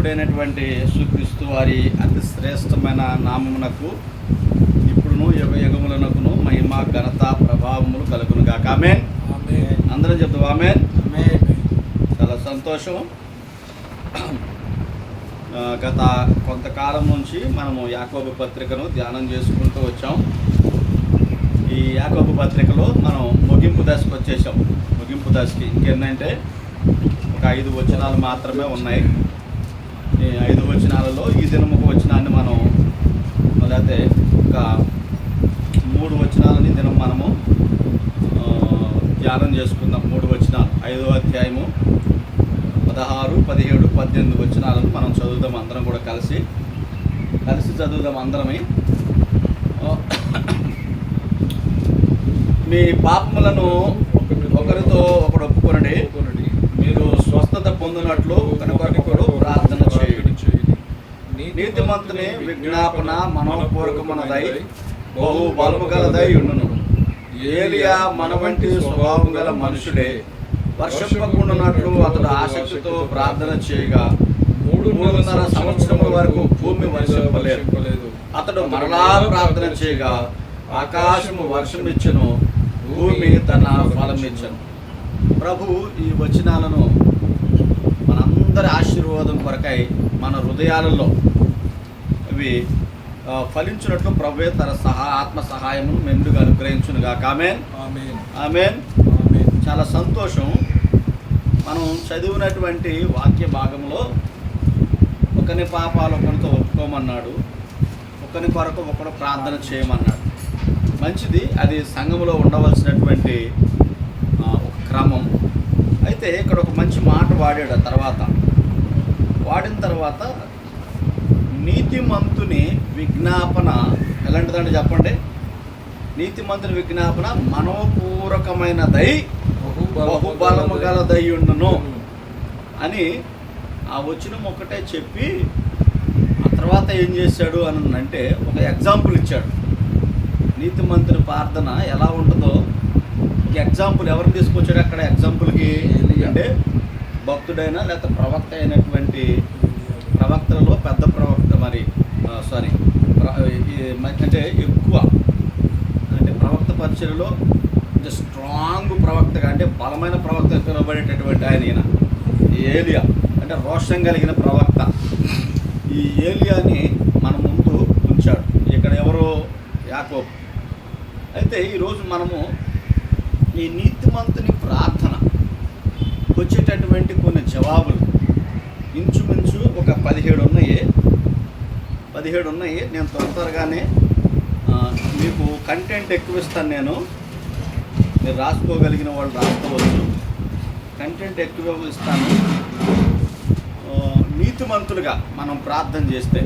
ప్రభుడైనటువంటి యేసుక్రీస్తు వారి అతి శ్రేష్టమైన నామమునకు ఇప్పుడును యుగములనకును మహిమ ఘనత ప్రభావములు కలుగును గాక. ఆమేన్. అందరం చెప్తాం ఆమేన్. చాలా సంతోషం. గత కొంతకాలం నుంచి మనము యాకోబు పత్రికను ధ్యానం చేసుకుంటూ వచ్చాం. ఈ యాకోబు పత్రికలో మనం ముగింపు దశకు వచ్చేసాం. ముగింపు దశకి ఇంకేంటంటే ఒక 5 వచనాలు మాత్రమే ఉన్నాయి. ఈ 5 వచనాలలో ఈ దినముకు వచనాన్ని మనం లేకపోతే ఒక 3 వచనాలని దినం మనము ధ్యానం చేసుకుందాం. 3 వచనాలు 5వ అధ్యాయము 16, 17, 18 వచనాలను మనం చదువుదాం. అందరం కూడా కలిసి చదువుదాం అందరమే. మీ పాపములను ఒకరితో ఒకడు ఒప్పుకొనండి, మీరు స్వస్థత పొందినట్లు ఒకరికొకడు ప్రార్థన చేయుడి. నీతిమంతుని విజ్ఞాపన మనోపూర్వకమునదై బహు బలము గలదై ఉండును. ఏలియా మన వంటి స్వభావం గల మనుషుడే. వర్షింపకుండానట్లు అతడు ఆసక్తితో ప్రార్థన చేయగా 3.5 సంవత్సరముల వరకు భూమి వర్షింపలేదు. అతడు మరలా ప్రార్థన చేయగా ఆకాశము వర్షం ఇచ్చెను, భూమి తన ఫలం ఇచ్చెను. ప్రభు ఈ వచనాలను మనందరి ఆశీర్వాదం కొరకై మన హృదయాలలో ఇవి ఫలించినట్లు ప్రభువే తన ఆత్మ సహాయమును మెండుగా అనుగ్రహించును గాక. ఆమేన్. ఆమేన్. చాలా సంతోషం. మనం చదివినటువంటి వాక్య భాగంలో ఒకని పాపాలు ఒకరితో ఒప్పుకోమన్నాడు, ఒకని కొరకు ఒకడు ప్రార్థన చేయమన్నాడు. మంచిది, అది సంఘంలో ఉండవలసినటువంటి ఒక క్రమం. అయితే ఇక్కడ ఒక మంచి మాట వాడాడు. వాడిన తర్వాత నీతిమంతుని విజ్ఞాపన ఎలాంటిదంటే చెప్పండి. నీతిమంతుని విజ్ఞాపన మనోపూర్వకమైనదై బహుబలము గలదై ఉండును అని ఆ వచనం ఒకటే చెప్పి ఆ తర్వాత ఏం చేశాడు అని అంటే ఒక ఎగ్జాంపుల్ ఇచ్చాడు. నీతిమంతుని ప్రార్థన ఎలా ఉంటుందో ఎగ్జాంపుల్ ఎవరిని తీసుకొచ్చాడు అక్కడ ఎగ్జాంపుల్కి అంటే భక్తుడైన లేకపోతే ప్రవక్త అయినటువంటి ప్రవక్తలలో పెద్ద ప్రవక్త అంటే ఎక్కువ అంటే ప్రవక్త పరిచయలో స్ట్రాంగ్ ప్రవక్తగా అంటే బలమైన ప్రవక్త పిలువబడేటటువంటి ఆయన ఏలియా అంటే రోషం కలిగిన ప్రవక్త. ఈ ఏలియాని మన ముందు ఉంచాడు. ఇక్కడ ఎవరో యాకోబు. అయితే ఈరోజు మనము ఈ నీతిమంతుని ప్రార్థన వచ్చేటటువంటి కొన్ని జవాబులు ఇంచుమించు ఒక 17 ఉన్నాయి. నేను త్వరగానే మీకు కంటెంట్ ఎక్కువ ఇస్తాను. మీరు రాసుకోగలిగిన వాళ్ళు రాసుకోవచ్చు. కంటెంట్ ఎక్కువ ఇస్తాను. నీతిమంతులుగా మనం ప్రార్థన చేస్తే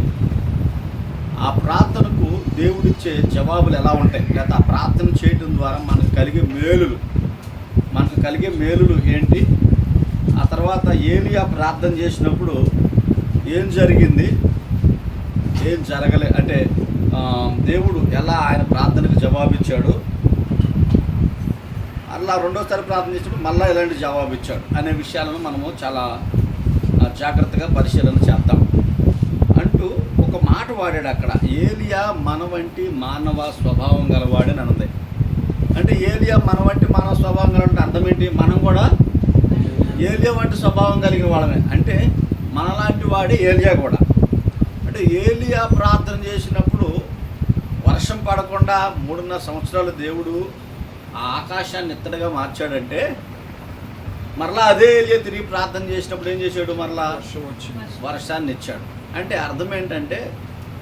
ఆ ప్రార్థనకు దేవుడిచ్చే జవాబులు ఎలా ఉంటాయి, లేదా ఆ ప్రార్థన చేయడం ద్వారా మనకు కలిగే మేలులు ఏంటి, ఆ తర్వాత ఏలియా ప్రార్థన చేసినప్పుడు ఏం జరిగింది, ఏం జరగలే అంటే దేవుడు ఎలా ఆయన ప్రార్థనకు జవాబిచ్చాడు, అలా రెండోసారి ప్రార్థన చేసినప్పుడు మళ్ళీ ఎలాంటి జవాబు ఇచ్చాడు అనే విషయాలను మనము చాలా జాగ్రత్తగా పరిశీలన చేద్దాం అంటూ ఒక మాట వాడాడు అక్కడ. ఏలియా మన వంటి మానవ స్వభావం గలవాడని అన్నది. అంటే ఏలియా మన వంటి మానవ స్వభావం గలవాడంటే అర్థం ఏంటి? మనం కూడా ఏలియా వంటి స్వభావం కలిగిన వాళ్ళమే. అంటే మనలాంటి వాడే ఏలియా కూడా. అంటే ఏలియా ప్రార్థన చేసినప్పుడు వర్షం పడకుండా 3.5 సంవత్సరాలు దేవుడు ఆ ఆకాశాన్ని ఎత్తడిగా మార్చాడంటే మరలా అదే ఏలియా తిరిగి ప్రార్థన చేసినప్పుడు ఏం చేశాడు? మరలా వర్షాన్ని ఇచ్చాడు. అంటే అర్థం ఏంటంటే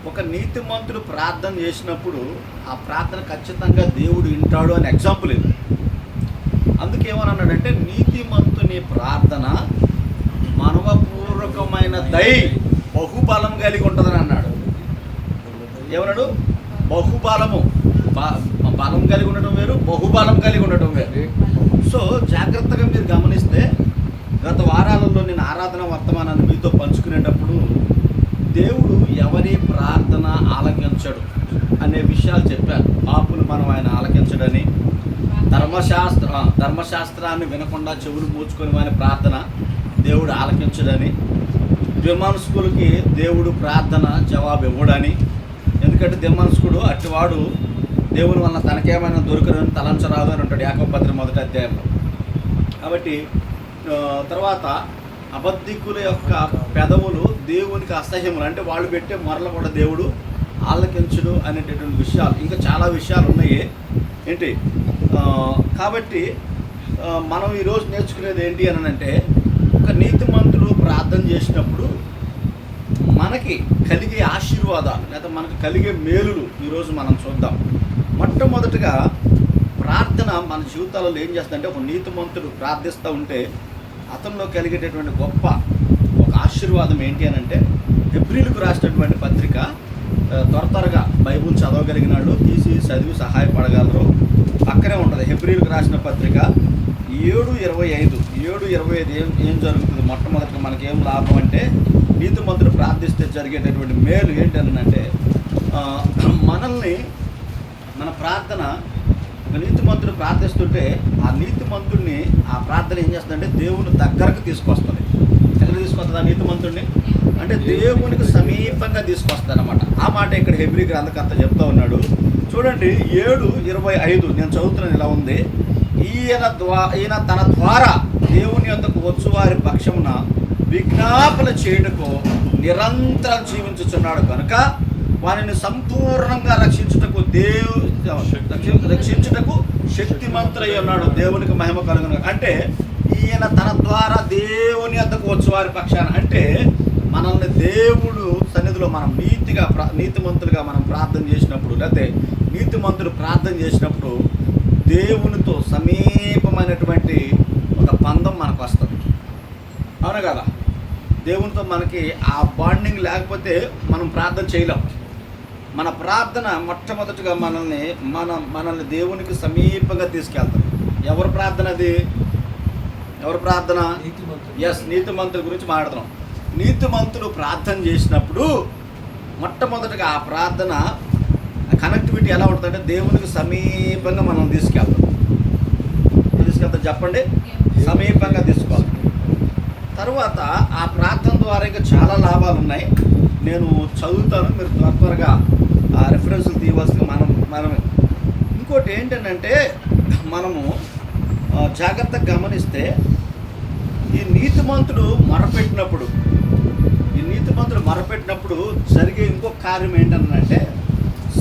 ఒక నీతిమంతుడు ప్రార్థన చేసినప్పుడు ఆ ప్రార్థన ఖచ్చితంగా దేవుడు వింటాడు అని ఎగ్జాంపుల్ ఇది. అందుకేమన్నాడంటే నీతిమంతుని ప్రార్థన మనవపూర్వకమైనదై బహుబలం కలిగి ఉంటుందని అన్నాడు. ఏమన్నాడు? బహుబలము. బలం కలిగి ఉండటం వేరు, బహుబలం కలిగి ఉండటం వేరు. సో జాగ్రత్తగా మీరు గమనిస్తే గత వారాలలో నేను ఆరాధన వర్తమానాన్ని మీతో పంచుకునేటప్పుడు దేవుడు ఎవరి ప్రార్థన ఆలకించడు అనే విషయాలు చెప్పాను. పాపులు మనం ఆయన ఆలకించడని, ధర్మశాస్త్రాన్ని వినకుండా చెవులు మూచుకొని వాని ప్రార్థన దేవుడు ఆలకించడని, ద్విమనస్కులకి దేవుడు ప్రార్థన జవాబు ఇవ్వడని, ఎందుకంటే ద్విమనస్కుడు అట్టివాడు దేవుని వలన తనకేమైనా దొరకదని తలంచరాదు అని ఉంటాడు యాకోబు పత్రిక 1వ అధ్యాయంలో. కాబట్టి తర్వాత అబద్ధికుల యొక్క పెదవులు దేవునికి అసహ్యములు, అంటే వాళ్ళు పెట్టే మొరలు కూడా దేవుడు ఆలకించుడు అనేటటువంటి విషయాలు, ఇంకా చాలా విషయాలు ఉన్నాయి ఏంటి. కాబట్టి మనం ఈరోజు నేర్చుకునేది ఏంటి అని అంటే, ఒక నీతిమంతుడు ప్రార్థన చేసినప్పుడు మనకి కలిగే ఆశీర్వాదాలు లేదా మనకు కలిగే మేలులు ఈరోజు మనం చూద్దాం. మొట్టమొదటిగా ప్రార్థన మన జీవితాలలో ఏం చేస్తుందంటే, ఒక నీతిమంతుడు ప్రార్థిస్తూ ఉంటే అతనిలో కలిగేటటువంటి గొప్ప ఒక ఆశీర్వాదం ఏంటి అని అంటే, హెబ్రీలకు రాసినటువంటి పత్రిక త్వరగా బైబుల్ చదవగలిగిన వాళ్ళు తీసి చదివి సహాయపడగలరు. పక్కనే ఉంటుంది హెబ్రీలకు రాసిన పత్రిక 7:25 ఏం జరుగుతుంది. మొట్టమొదటిగా మనకి ఏం లాభం అంటే, నీతిమంతుడు ప్రార్థిస్తే జరిగేటటువంటి మేలు ఏంటంటే, మనల్ని మన ప్రార్థన, ఒక నీతిమంతుడు ప్రార్థిస్తుంటే ఆ నీతిమంతుడిని ఆ ప్రార్థన ఏం చేస్తుందంటే దేవుని దగ్గరకు తీసుకొస్తుంది. ఎక్కడ తీసుకొస్తుంది ఆ నీతిమంతుడిని అంటే దేవునికి సమీపంగా తీసుకొస్తుంది అన్నమాట. ఆ మాట ఇక్కడ హెబ్రీ గ్రంథకర్త చెప్తా ఉన్నాడు. చూడండి 7:25 నేను చదువుతున్నాను, ఇలా ఉంది. ఈయన తన ద్వారా దేవుని యొద్దకు వచ్చు వారి పక్షమున విజ్ఞాపన చేయుటకు నిరంతరం జీవించుచున్నాడు కనుక వారిని సంపూర్ణంగా రక్షించుటకు శక్తిమంతుడై ఉన్నాడు. దేవునికి మహిమ కలుగును. అంటే ఈయన తన ద్వారా దేవుని యొద్దకు వచ్చు వారి పక్షాన, అంటే మనల్ని దేవుడు సన్నిధిలో మనం నీతిమంతులుగా మనం ప్రార్థన చేసినప్పుడు, లేకపోతే నీతిమంతుడు ప్రార్థన చేసినప్పుడు దేవునితో సమీపమైనటువంటి ఒక బంధం మనకు వస్తుంది. అవునా కదా? దేవునితో మనకి ఆ బాండింగ్ లేకపోతే మనం ప్రార్థన చేయలేం. మన ప్రార్థన మొట్టమొదటిగా మనల్ని దేవునికి సమీపంగా తీసుకెళ్తాం. ఎవరి ప్రార్థన అది? ఎవరి ప్రార్థన? నీతిమంతుల గురించి మాట్లాడుతున్నాం. నీతిమంతులు ప్రార్థన చేసినప్పుడు మొట్టమొదటిగా ఆ ప్రార్థన కనెక్టివిటీ ఎలా ఉంటుందంటే, దేవునికి సమీపంగా మనం తీసుకెళ్తాం. చెప్పండి, సమీపంగా తీసుకోవాలి. తర్వాత ఆ ప్రార్థన ద్వారా ఇంకా చాలా లాభాలు ఉన్నాయి. నేను చదువుతాను, మీరు త్వరగా ఆ రెఫరెన్స్లు తీయవలసి మనమే. ఇంకోటి ఏంటంటే, మనము జాగ్రత్తగా గమనిస్తే ఈ నీతిమంతుడు మొరపెట్టినప్పుడు జరిగే ఇంకొక కార్యం ఏంటంటే,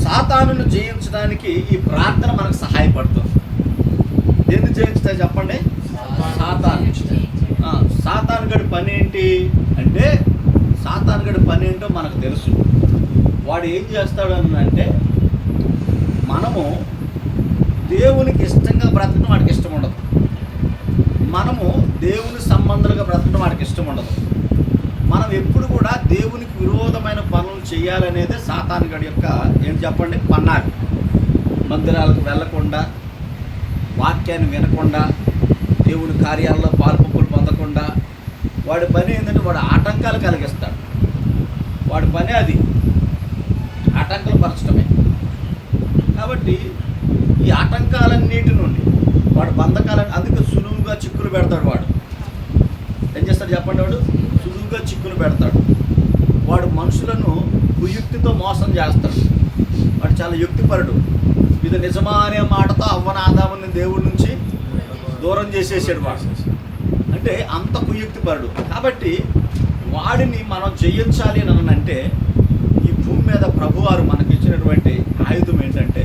సాతానును జయించడానికి ఈ ప్రార్థన మనకు సహాయపడుతుంది. దేన్ని జయించుతాయి చెప్పండి? సాతాను గడి పని ఏంటి అంటే, సాతాను గడి పని ఏంటో మనకు తెలుసు. వాడు ఏం చేస్తాడు అంటే, మనము దేవునికి ఇష్టంగా బ్రతకడం వాడికి ఇష్టం ఉండదు, మనము దేవుని సంబంధాలుగా బ్రతకడం వాడికి ఇష్టం ఉండదు. మనం ఎప్పుడు కూడా దేవునికి విరోధమైన పనులు చేయాలనేదే సాతాను గడి యొక్క ఏం చెప్పండి పన్నాడు. మందిరాలకు వెళ్ళకుండా, వాక్యాన్ని వినకుండా, దేవుని కార్యాలలో పాల్పొక్కులు పొందకుండా, వాడి పని ఏంటంటే వాడు ఆటంకాలు కలిగిస్తాడు. వాడి పని అది ఆటంకాలు పరచడమే. కాబట్టి ఈ ఆటంకాలన్నిటి నుండి వాడు బంధకాలని, అందుకే సులువుగా చిక్కులు పెడతాడు. వాడు ఏం చేస్తాడు చెప్పండి? వాడు సులువుగా చిక్కులు పెడతాడు. వాడు మనుషులను కుయుక్తితో మోసం చేస్తాడు. వాడు చాలా యుక్తిపరుడు. ఇది నిజమా అనే మాటతో అవ్వన ఆదాముని దేవుడి నుంచి దూరం చేసేసాడు వాడు. అంటే అంత కుయుక్తిపరుడు. కాబట్టి వాడిని మనం జయించాలి అని అంటే, ఈ భూమి మీద ప్రభువారు మనకి ఇచ్చినటువంటి ఆయుధం ఏంటంటే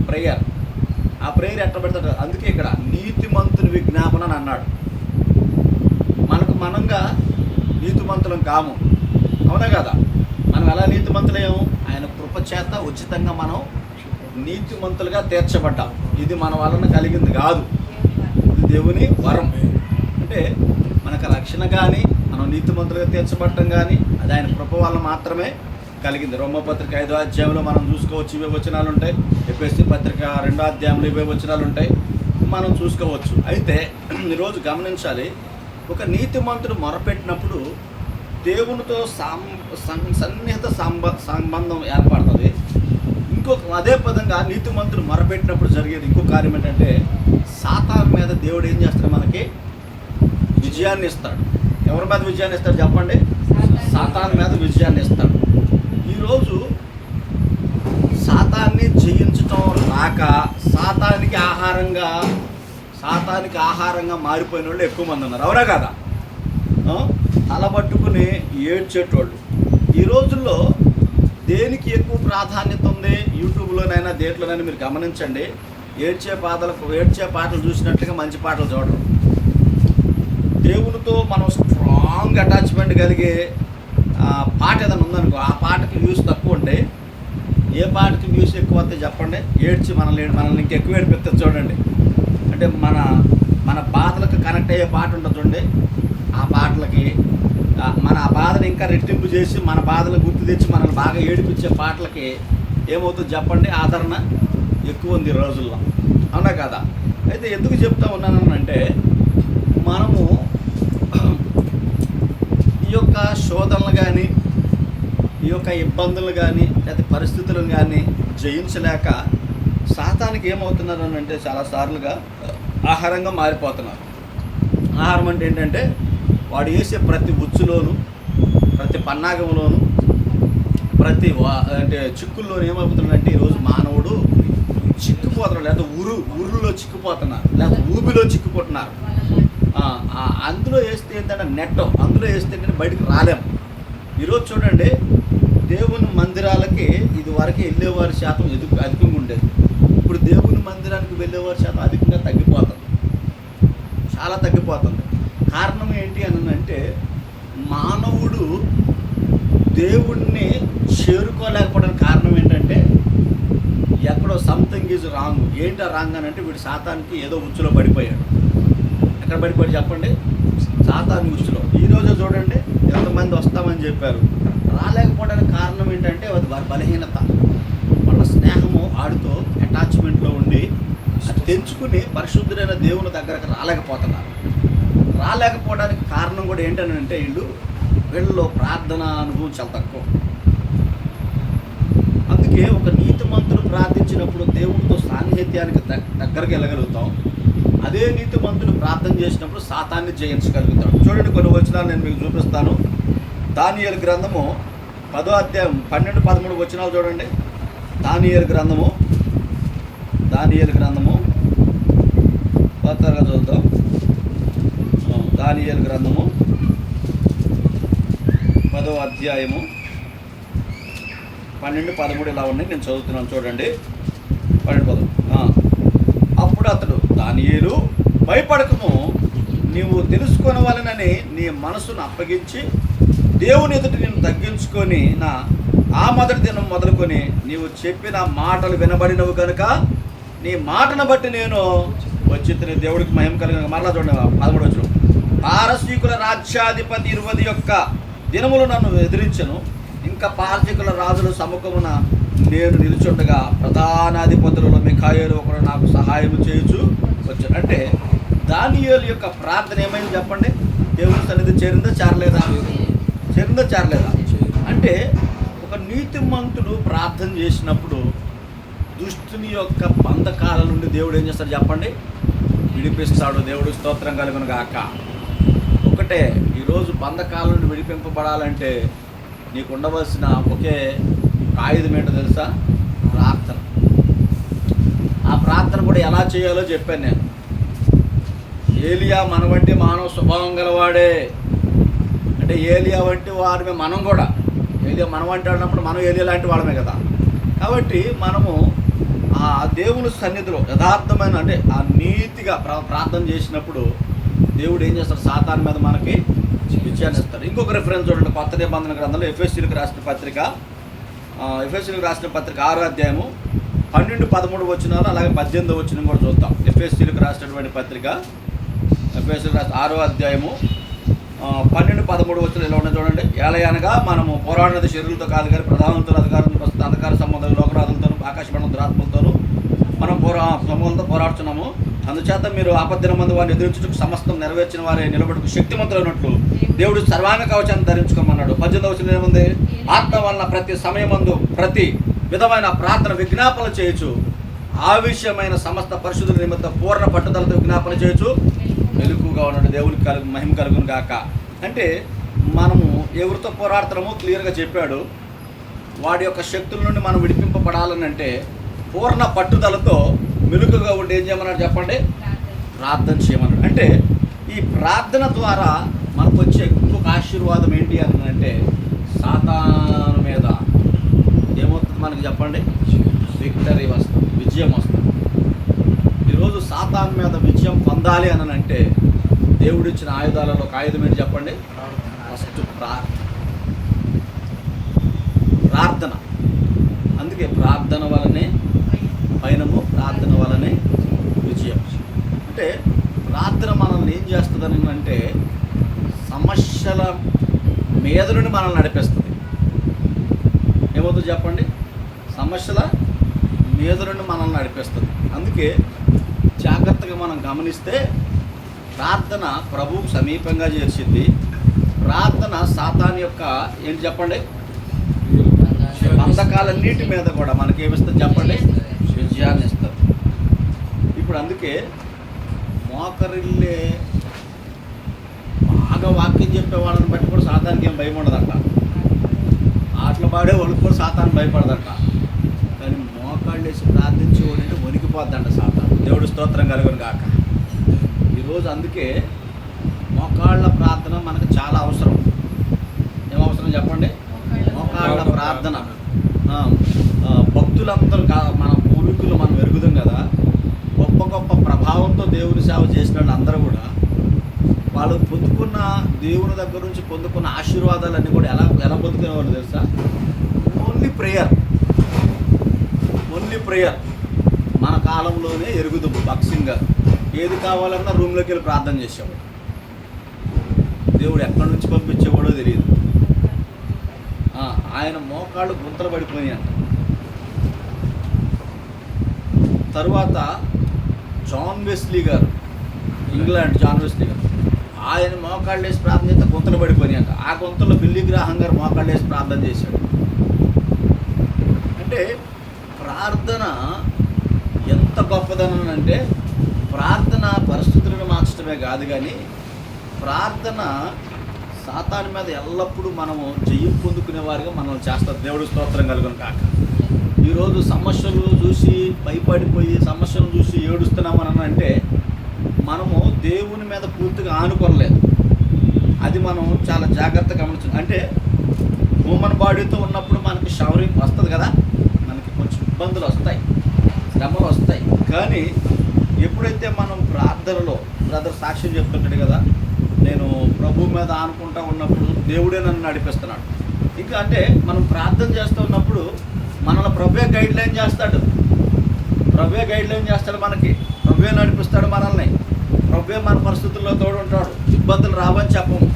ప్రేయర్. ఆ ప్రేయర్ ఎట్లా పెడతాడు? అందుకే ఇక్కడ నీతిమంతుని విజ్ఞాపన అని అన్నాడు. మనంగా నీతిమంతులం కాము, అవునా కదా? మనం ఎలా నీతిమంతులేము? ఆయన కృపచేత ఉచితంగా మనం నీతిమంతులుగా తీర్చబడ్డాం. ఇది మన వలన కలిగింది కాదు, ఇది దేవుని వరం. అంటే మనకు రక్షణ కానీ, మనం నీతిమంతులుగా తీర్చబడటం కానీ అది ఆయన కృప వలన మాత్రమే కలిగింది. రోమపత్రిక 5వ అధ్యాయంలో మనం చూసుకోవచ్చు, ఇవే వచనాలు ఉంటాయి. ఎఫెసీ పత్రిక 2వ అధ్యాయంలో ఇవే వచనాలు ఉంటాయి, మనం చూసుకోవచ్చు. అయితే ఈరోజు గమనించాలి, ఒక నీతిమంతుడు మొరపెట్టినప్పుడు దేవునితో సన్నిహిత సంబంధం ఏర్పడుతుంది. అదే పదంగా నీతిమంతుడు మొరపెట్టినప్పుడు జరిగేది ఇంకో కార్యం ఏంటంటే, సాతాను మీద దేవుడు ఏం చేస్తాడు? మనకి విజయాన్ని ఇస్తాడు. ఎవరి మీద విజయాన్ని ఇస్తాడు చెప్పండి? సాతాను మీద విజయాన్ని ఇస్తాడు. ఈరోజు సాతాన్ని జయించటం రాక సాతానికి ఆహారంగా మారిపోయిన వాళ్ళు ఎక్కువ మంది ఉన్నారు. అవునా కదా? తలబట్టుకుని ఏడ్చేటోళ్ళు. ఈ రోజుల్లో దేనికి ఎక్కువ ప్రాధాన్యత ఉంది? యూట్యూబ్లోనైనా దేంట్లోనైనా మీరు గమనించండి. ఏడ్చే పాటలు చూసినట్లుగా మంచి పాటలు చూడరు. దేవునితో మనం స్ట్రాంగ్ అటాచ్మెంట్ కలిగే పాట ఏదైనా ఉందనుకో, ఆ పాటకి వ్యూస్ తక్కువ ఉంటాయి. ఏ పాటకి వ్యూస్ ఎక్కువ వస్తాయి చెప్పండి? ఏడ్చి మనల్ని ఇంకెక్కువ ఏడిపిస్తుంది చూడండి. అంటే మన బాధలకు కనెక్ట్ అయ్యే పాట ఉంటుంది చూడండి. ఆ పాటలకి ఆ బాధను ఇంకా రెట్టింపు చేసి మన బాధలు గుర్తు తెచ్చి మనల్ని బాగా ఏడిపించే పాటలకి ఏమవుతుంది చెప్పండి? ఆదరణ ఎక్కువ ఉంది ఈ రోజుల్లో. అవునా కదా? అయితే ఎందుకు చెప్తా ఉన్నానంటే, మనము ఈ యొక్క శోధనలు కానీ, ఈ యొక్క ఇబ్బందులు కానీ, లేదా పరిస్థితులను కానీ జయించలేక సాతానికి ఏమవుతున్నారు అని అంటే చాలాసార్లుగా ఆహారంగా మారిపోతున్నారు. ఆహారం అంటే ఏంటంటే, వాడు వేసే ప్రతి ఉచ్చులోను, ప్రతి పన్నాగంలోను, ప్రతి అంటే చిక్కుల్లోనూ ఏమవుతుందంటే ఈరోజు మానవుడు చిక్కుపోతున్నాడు. లేదా ఊరులో చిక్కుపోతున్నారు, లేదా ఊబిలో చిక్కుకుంటున్నారు. అందులో వేస్తే ఏంటంటే నెట్, అందులో వేస్తే ఏంటంటే బయటకు రాలేము. ఈరోజు చూడండి, దేవుని మందిరాలకి ఇది వరకు వెళ్ళేవారి శాతం అధికంగా ఉండేది. ఇప్పుడు దేవుని మందిరానికి వెళ్ళేవారి శాతం అధికంగా తగ్గిపోతుంది, చాలా తగ్గిపోతుంది. కారణం ఏంటి అని అంటే, మానవుడు దేవుణ్ణి చేరుకోలేకపోవడానికి కారణం ఏంటంటే, ఎక్కడో సంథింగ్ ఈజ్ రాంగ్. ఏంటో రాంగ్ అని అంటే, వీడు సాతానికి ఏదో ఉచ్చులో పడిపోయాడు. ఎక్కడ పడిపోయాడు చెప్పండి? సాతాను ఉచ్చులో. ఈరోజు చూడండి, ఎంతమంది వస్తామని చెప్పారు, రాలేకపోవడానికి కారణం ఏంటంటే అది వారి బలహీనత. వాళ్ళ స్నేహము ఆడితో అటాచ్మెంట్లో ఉండి అది తెంచుకుని పరిశుద్ధుడైన దేవుని దగ్గరకు రాలేకపోవడానికి కారణం కూడా ఏంటంటే, వీళ్ళలో ప్రార్థన అనుభవం చాలా తక్కువ. అందుకే ఒక నీతిమంతుడు ప్రార్థించినప్పుడు దేవునితో సాన్నిహిత్యానికి దగ్గరికి వెళ్ళగలుగుతాం. అదే నీతిమంతుడు ప్రార్థన చేసినప్పుడు సాతాన్ని జయించగలుగుతాడు. చూడండి, కొన్ని వచనాలు నేను మీకు చూపిస్తాను. దానియేలు గ్రంథము 10వ అధ్యాయం 12-13 వచనాలు చూడండి. దానియేలు గ్రంథము త్వరగా చూద్దాం. దానియేలు గ్రంథము 10వ అధ్యాయము 12-13 ఇలా ఉన్నాయి. నేను చదువుతున్నాను చూడండి. 12-13. అప్పుడు అతడు, దానియేలు, భయపడకము, నీవు తెలుసుకొనవలెనని నీ మనసును అప్పగించి దేవుని ఎదుట నేను తగ్గించుకొని ఆ మొదటి దినం మొదలుకొని నీవు చెప్పిన మాటలు వినబడినవు కనుక నీ మాటను బట్టి నేను వచ్చి దేవుడికి మహిమ కలిగిన. మరలా చూడండి 13వ వచనం. పారసీకుల రాజ్యాధిపతి 20 దినములు నన్ను ఎదిరించెను. ఇంకా పారసీకుల రాజుల సముఖమున నేను నిలుచుండగా ప్రధానాధిపతులలో మిఖాయేలు ఒకడు నాకు సహాయం చేయొచ్చు వచ్చాను. అంటే దానియేలు యొక్క ప్రార్థన ఏమైంది చెప్పండి? దేవుని సన్నిధి చేరిందా చేరలేదా? అంటే ఒక నీతిమంతుడు ప్రార్థన చేసినప్పుడు దుష్టుని యొక్క బంధకాల నుండి దేవుడు ఏం చేస్తాడు చెప్పండి? విడిపిస్తాడు. దేవుడు స్తోత్రం కలుగును గాక. ఒకటే, ఈరోజు బంధకాల నుండి విడిపింపబడాలంటే నీకు ఉండవలసిన ఒకే ఆయుధం ఏంటో తెలుసా? ప్రార్థన. ఆ ప్రార్థన కూడా ఎలా చేయాలో చెప్పాను నేను. ఏలియా మన వంటి మానవ స్వభావం గలవాడే. అంటే ఏలియా వంటి వారిమే మనం కూడా. ఏలియా మనం వంటి వాడినప్పుడు మనం ఏలియా లాంటి వాళ్ళమే కదా. కాబట్టి మనము ఆ దేవుని సన్నిధిలో యథార్థమైన, అంటే ఆ నీతిగా ప్రార్థన చేసినప్పుడు దేవుడు ఏం చేస్తాడు? సాతాను మీద మనకి విజయాన్ని ఇస్తాడు. ఇంకొక రిఫరెన్స్ చూడండి, కొత్త నిబంధన గ్రంథంలో ఎఫెసీయులకు రాసిన పత్రిక 6వ అధ్యాయము 12-13 వచనాలు, అలాగే 18వ వచనం కూడా చూద్దాం. ఎఫెసీయులకు రాసినటువంటి పత్రిక 6వ అధ్యాయము 12-13 వచనాలు ఎలా ఉన్నాయి చూడండి. ఏలయనగా మనము పోరాడినది శరీరులతో కాదు కానీ ప్రధానంతో, అధికార సంబంధం, లోకరాధులతోనూ, ఆకాశమండల దురాత్మలతోనూ మనం సమూహంతో పోరాడుతున్నాము. అందుచేత మీరు ఆపద్దినమందు వారిని ఎదురించుటకు సమస్తం నెరవేర్చిన వారే నిలబడుకు శక్తిమంతులైనట్లు దేవుడు సర్వాంగ కవచాన్ని ధరించుకోమన్నాడు. 18వ వచనం ఏముంది? ఆత్మ వలన ప్రతి సమయమందు ప్రతి విధమైన ప్రార్థన విజ్ఞాపన చేయొచ్చు, ఆవిష్యమైన సమస్త పరిశుద్ధుల నిమిత్తం పూర్ణ పట్టుదలతో విజ్ఞాపన చేయొచ్చు, మెలకుగా ఉన్నాడు. దేవునికి మహిమ కలుగును గాక. అంటే మనము ఎవరితో పోరాడుతున్నామో క్లియర్గా చెప్పాడు. వాడి యొక్క శక్తుల నుండి మనం విడిపింపబడాలని అంటే పూర్ణ పట్టుదలతో మెలుకుగా ఉండి ఏం చేయమన్నాడు చెప్పండి? ప్రార్థన చేయమన్నాడు. అంటే ఈ ప్రార్థన ద్వారా మనకు వచ్చే ఇంకొక ఆశీర్వాదం ఏంటి అని అంటే సాతాను మీద ఏమవుతుంది మనకి చెప్పండి? విక్టరీ వస్తుంది, విజయం వస్తుంది. ఈరోజు సాతాను మీద విజయం పొందాలి అని అంటే దేవుడిచ్చిన ఆయుధాలలో ఒక ఆయుధం ఏంటి చెప్పండి? ఫస్ట్ ప్రార్థన. అందుకే ప్రార్థన వలనే పయనము, ప్రార్థన వలనే విజయం. అంటే ప్రార్థన మనల్ని ఏం చేస్తుందని అంటే సమస్యల మీద నుండి మనల్ని నడిపిస్తుంది. ఏమవుతుంది చెప్పండి? సమస్యల మీద నుండి మనల్ని నడిపిస్తుంది. అందుకే జాగ్రత్తగా మనం గమనిస్తే ప్రార్థన ప్రభువుకు సమీపంగా చేర్చింది. ప్రార్థన సాతాను యొక్క ఏంటి చెప్పండి? బంధకాలన్నిటి మీద కూడా మనకి ఏమిస్తుంది చెప్పండి? విజయాన్ని ఇస్తుంది. ఇప్పుడు అందుకే మోకరిల్లే బాగా వాక్యం చెప్పే వాళ్ళని బట్టి కూడా సాతానికి ఏం భయం ఉండదట. ఆటలు పాడే వాళ్ళకి కూడా సాతాను భయపడదట. కానీ మోకాళ్ళు వేసి ప్రార్థించేవాడంటే వణికిపోద్దంట సాతాను. దేవుడు స్తోత్రం కలుగును గాక. ఈరోజు అందుకే మోకాళ్ళ ప్రార్థన మనకు చాలా అవసరం. ఏమవసరం చెప్పండి? మోకాళ్ళ ప్రార్థన. భక్తులందరూ మన పూర్వీకులు మనం ఎరుగుదాం కదా, గొప్ప గొప్ప ప్రభావంతో దేవుని సేవ చేసిన వాళ్ళు అందరూ కూడా వాళ్ళు పొందుకున్న దేవుని దగ్గర నుంచి పొందుకున్న ఆశీర్వాదాలన్నీ కూడా ఎలా పొందుకునేవాళ్ళు తెలుసా? Only prayer. మన కాలంలోనే ఎరుగుదు భక్సింగ్ గారు ఏది కావాలన్నా రూమ్లోకి వెళ్ళి ప్రార్థన చేసేవాడు. దేవుడు ఎక్కడి నుంచి పంపించేవాడో తెలియదు. ఆయన మోకాళ్ళు గుంతలు పడిపోయి అంట. తరువాత జాన్ వెస్లీ గారు, ఇంగ్లాండ్ జాన్ వెస్లీ గారు, ఆయన మోకాళ్ళు వేసి ప్రార్థన చేస్తే గుంతలు పడిపోయి అంట. ఆ గుంతలో బిల్లీ గ్రాహం గారు మోకాళ్ళు వేసి ప్రార్థన చేశాడు. అంటే ప్రార్థన ఎంత గొప్పదనం అంటే ప్రార్థన పరిస్థితులను మార్చడమే కాదు, కానీ ప్రార్థన సాతాను మీద ఎల్లప్పుడూ మనము జయం పొందుకునే వారిగా మనం చేస్తాం. దేవుడు స్తోత్రం కలుగును కాక. ఈరోజు సమస్యలు చూసి భయపడిపోయి సమస్యలు చూసి ఏడుస్తున్నామని అంటే మనము దేవుని మీద పూర్తిగా ఆనుకోలేదు. అది మనం చాలా జాగ్రత్తగా గమనించాలి. అంటే హ్యూమన్ బాడీతో ఉన్నప్పుడు మనకి షవరింగ్ వస్తుంది కదా, మనకి కొంచెం ఇబ్బందులు వస్తాయి, శ్రమలు వస్తాయి. కానీ ఎప్పుడైతే మనం ప్రార్థనలో, బ్రదర్ సాక్ష్యం చెప్తుంటాడు కదా, నేను ప్రభు మీద ఆనుకుంటా ఉన్నప్పుడు దేవుడే నన్ను నడిపిస్తున్నాడు. ఇంకా అంటే మనం ప్రార్థన చేస్తూ ఉన్నప్పుడు మనల్ని ప్రభువే గైడ్లైన్ చేస్తాడు. మనకి ప్రభువే నడిపిస్తాడు మనల్ని. ప్రభువే మన పరిస్థితుల్లో తోడు ఉంటాడు. ఇబ్బందులు రావని చెప్పము,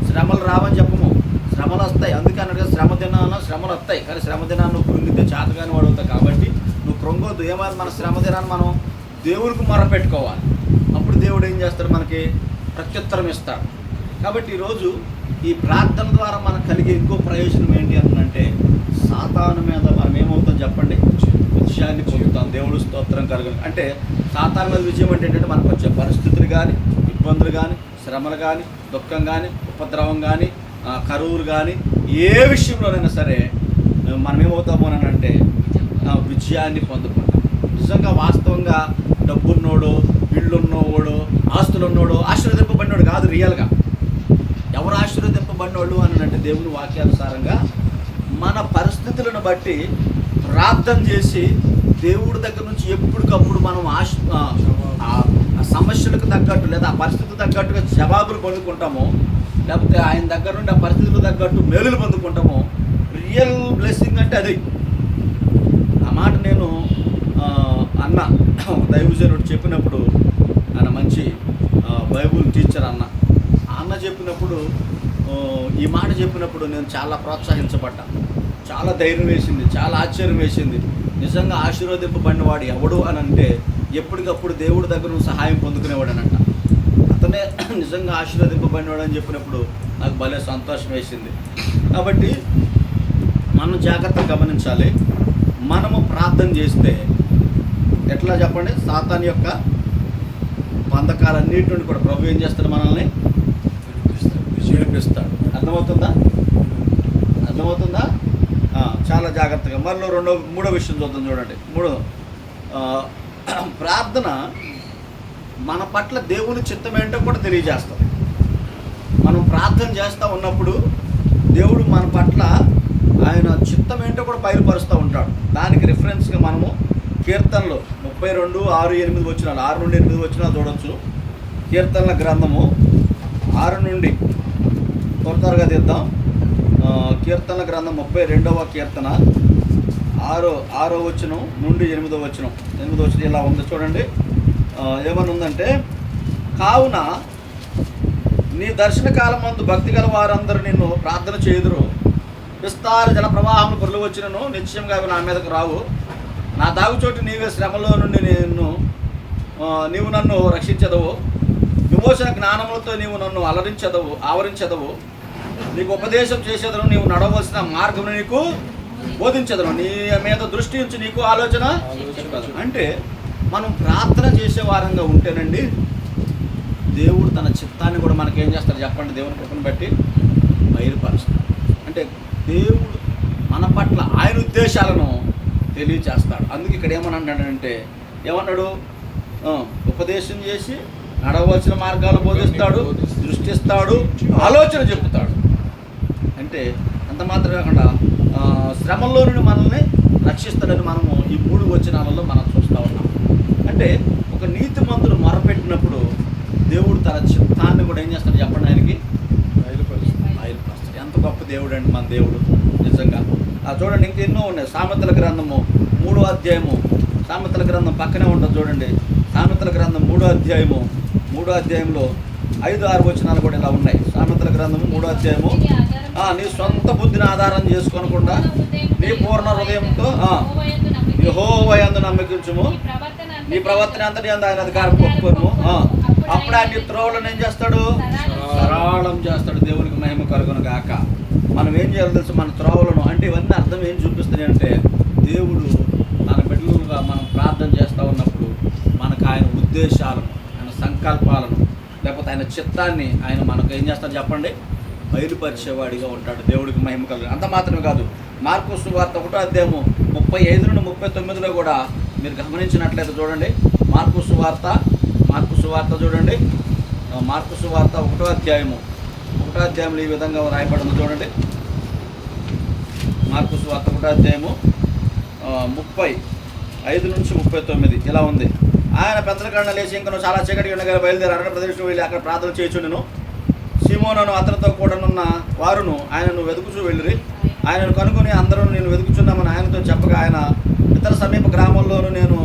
శ్రమలు రావని చెప్పము. శ్రమలు వస్తాయి. అందుకే అన్నట్టుగా శ్రమ దినాన శ్రమలు వస్తాయి. కానీ శ్రమ దినాన్ని నువ్వు కృంగితే చేతగాని వాడు అవుతావు. కాబట్టి నువ్వు కృంగొద్దు. ఏమైనా మన శ్రమ దినాన్ని మనం దేవుడికి మొరపెట్టుకోవాలి. అప్పుడు దేవుడు ఏం చేస్తాడు? మనకి ప్రత్యుత్తరం ఇస్తాడు. కాబట్టి ఈరోజు ఈ ప్రార్థన ద్వారా మనకు కలిగే ఇంకో ప్రయోజనం ఏంటి అంటే సాతాను మీద మనం ఏమవుతాం చెప్పండి? విజయాన్ని పొందుతాం. దేవుడు స్తోత్రం కలుగును. అంటే సాతాను మీద విజయం అంటే ఏంటంటే మనకు వచ్చే పరిస్థితులు కానీ, ఇబ్బందులు కానీ, శ్రమలు కానీ, దుఃఖం కానీ, ఉపద్రవం కానీ, కరువులు కానీ, ఏ విషయంలోనైనా సరే మనం ఏమవుతాము అని అంటే విజయాన్ని పొందుకుంటాం. నిజంగా వాస్తవంగా డబ్బున్నోడు, ఇళ్ళున్నోడు, ఆస్తులున్నోడు ఆశీర్వదింపబడినోడు కాదు. రియల్గా ఎవరు ఆశీర్వదింపబడినోళ్ళు అని అంటే దేవుని వాక్యానుసారంగా మన పరిస్థితులను బట్టి ప్రార్థన చేసి దేవుడి దగ్గర నుంచి ఎప్పటికప్పుడు మనం సమస్యలకు తగ్గట్టు లేదా ఆ పరిస్థితులకు తగ్గట్టుగా జవాబులు పొందుకుంటామో, లేకపోతే ఆయన దగ్గర నుండి ఆ పరిస్థితులకు తగ్గట్టు మేలులు పొందుకుంటామో. రియల్ బ్లెస్సింగ్ అంటే అది. ఆ మాట నేను అన్న దైవజనుడు చెప్పినప్పుడు, ఆయన మంచి బైబుల్ టీచర్ అన్న చెప్పినప్పుడు, ఈ మాట చెప్పినప్పుడు నేను చాలా ప్రోత్సహించబడ్డా. చాలా ధైర్యం వేసింది, చాలా ఆశ్చర్యం వేసింది. నిజంగా ఆశీర్వదింపబడిన వాడు ఎవడు అని అంటే ఎప్పటికప్పుడు దేవుడి దగ్గర నుంచి సహాయం పొందుకునేవాడు అనంట. అతనే నిజంగా ఆశీర్వదింపబడినవాడు అని చెప్పినప్పుడు నాకు భలే సంతోషం వేసింది. కాబట్టి మనం జాగ్రత్తగా గమనించాలి. మనము ప్రార్థన చేస్తే ఎట్లా చెప్పండి? సాతాను యొక్క బంధకాలన్నిటి నుండి కూడా ప్రభు ఏం చేస్తాడు? మనల్ని విడిపిస్తాడు. అర్థమవుతుందా? అర్థమవుతుందా? చాలా జాగ్రత్తగా మళ్ళీ మూడో విషయం చూద్దాం. చూడండి, ప్రార్థన మన పట్ల దేవుని చిత్తం ఏంటో కూడా తెలియజేస్తుంది. మనం ప్రార్థన చేస్తూ ఉన్నప్పుడు దేవుడు మన పట్ల ఆయన చిత్తం ఏంటో కూడా బయలుపరుస్తూ ఉంటాడు. దానికి రిఫరెన్స్గా మనము కీర్తనలు 32:6-8 వచనాలు, 6 నుండి 8 వచనాలు చూడవచ్చు. కీర్తనల గ్రంథము 6 నుండి త్వరగా తీద్దాం. కీర్తనల గ్రంథం 32వ కీర్తన 6వ వచనం నుండి 8వ వచనం ఇలా ఉంది. చూడండి, ఏమని ఉందంటే, కావున నీ దర్శన కాలమందు భక్తి గల వారందరూ నిన్ను ప్రార్థన చేయుదురు. విస్తార జల ప్రవాహములు పొరలు వచ్చినను నిశ్చయంగా అవి నా మీదకు రావు. నా దాగుచోటు నీవే, శ్రమలో నుండి నీవు నన్ను రక్షించదవు. విమోచన జ్ఞానములతో నీవు నన్ను ఆవరించదవు. నీకు ఉపదేశం చేసేదను, నీవు నడవలసిన మార్గం నీకు బోధించదను. నీ మీద దృష్టి ఉంచి నీకు ఆలోచన. అంటే మనం ప్రార్థన చేసే వారంగా ఉంటేనండి దేవుడు తన చిత్తాన్ని కూడా మనకేం చేస్తాడు చెప్పండి? దేవుని కృపను బట్టి బయలుపరుస్తాడు. అంటే దేవుడు మన పట్ల ఆయన ఉద్దేశాలను తెలియచేస్తాడు. అందుకే ఇక్కడ ఏమన్నాడంటే, ఏమన్నాడు? ఉపదేశం చేసి నడవలసిన మార్గాలు బోధిస్తాడు, దృష్టిస్తాడు, ఆలోచన చెప్తాడు. అంటే అంత మాత్రం కాకుండా శ్రమంలో నుండి మనల్ని రక్షిస్తాడని మనము ఈ 3 వచనాలలో మనం చూస్తూ ఉన్నాం. అంటే ఒక నీతిమంతుడు మొరపెట్టినప్పుడు దేవుడు తన చిత్తాన్ని కూడా ఏం చేస్తాడు చెప్పండి? ఆయనకి బయలుపరుస్తాడు. ఎంత గొప్ప దేవుడు అండి మన దేవుడు నిజంగా. చూడండి, ఇంకెన్నో ఉన్నాయి. సామెతల గ్రంథము 3వ అధ్యాయము, సామెతల గ్రంథం పక్కనే ఉంటుంది చూడండి. సామెతల గ్రంథం 3వ అధ్యాయంలో 5-6 వచనాలు కూడా ఇలా ఉన్నాయి. సామెతల గ్రంథము 3వ అధ్యాయము, నీ సొంత బుద్ధిని ఆధారం చేసుకోనకుండా నీ పూర్ణ హృదయంతో యెహోవా యందు నమ్మకించుము, నీ ప్రవర్తన అంతటి యందు ఆయన అధికారం ఒప్పుకోను. అప్పుడు ఆయన త్రోవలను ఏం చేస్తాడు? సరళం చేస్తాడు. దేవునికి మహిమ కలుగును గాక. మనం ఏం చేయాలో తెలుసు? మన త్రోవలను, అంటే ఇవన్నీ అర్థం ఏం చూపిస్తున్నాయి అంటే, దేవుడు తన బిడ్డలుగా మనం ప్రార్థన చేస్తూ ఉన్నప్పుడు మనకు ఆయన ఉద్దేశాలను, ఆయన సంకల్పాలను, లేకపోతే ఆయన చిత్తాన్ని ఆయన మనకు ఏం చేస్తాడు చెప్పండి? బయలుపరిచేవాడిగా ఉంటాడు. దేవుడికి మహిమ కలుగు. అంత మాత్రమే కాదు, మార్కు సువార్త 1వ అధ్యాయము 35 నుండి 39లో కూడా మీరు గమనించినట్లయితే చూడండి. మార్కు సువార్త చూడండి. మార్కు సువార్త 1వ అధ్యాయంలో ఈ విధంగా రాయబడింది చూడండి. మార్కు సువార్త 1వ అధ్యాయము 35 నుంచి 39 ఇలా ఉంది. ఆయన పెద్దలకన్నా లేచి ఇంకను చాలా చీకటి ఉండగా బయలుదేరి అరణ్య ప్రదేశం వెళ్ళి అక్కడ ప్రార్థన చేయుచుండెను. సీమోనును అతనితో కూడానున్న వారును ఆయనను వెతుకుచూ వెళ్ళిరి. ఆయనను కనుగొని అందరూ నేను వెతుకుచున్నామని ఆయనతో చెప్పగా, ఆయన ఇతర సమీప గ్రామంలోనూ నేను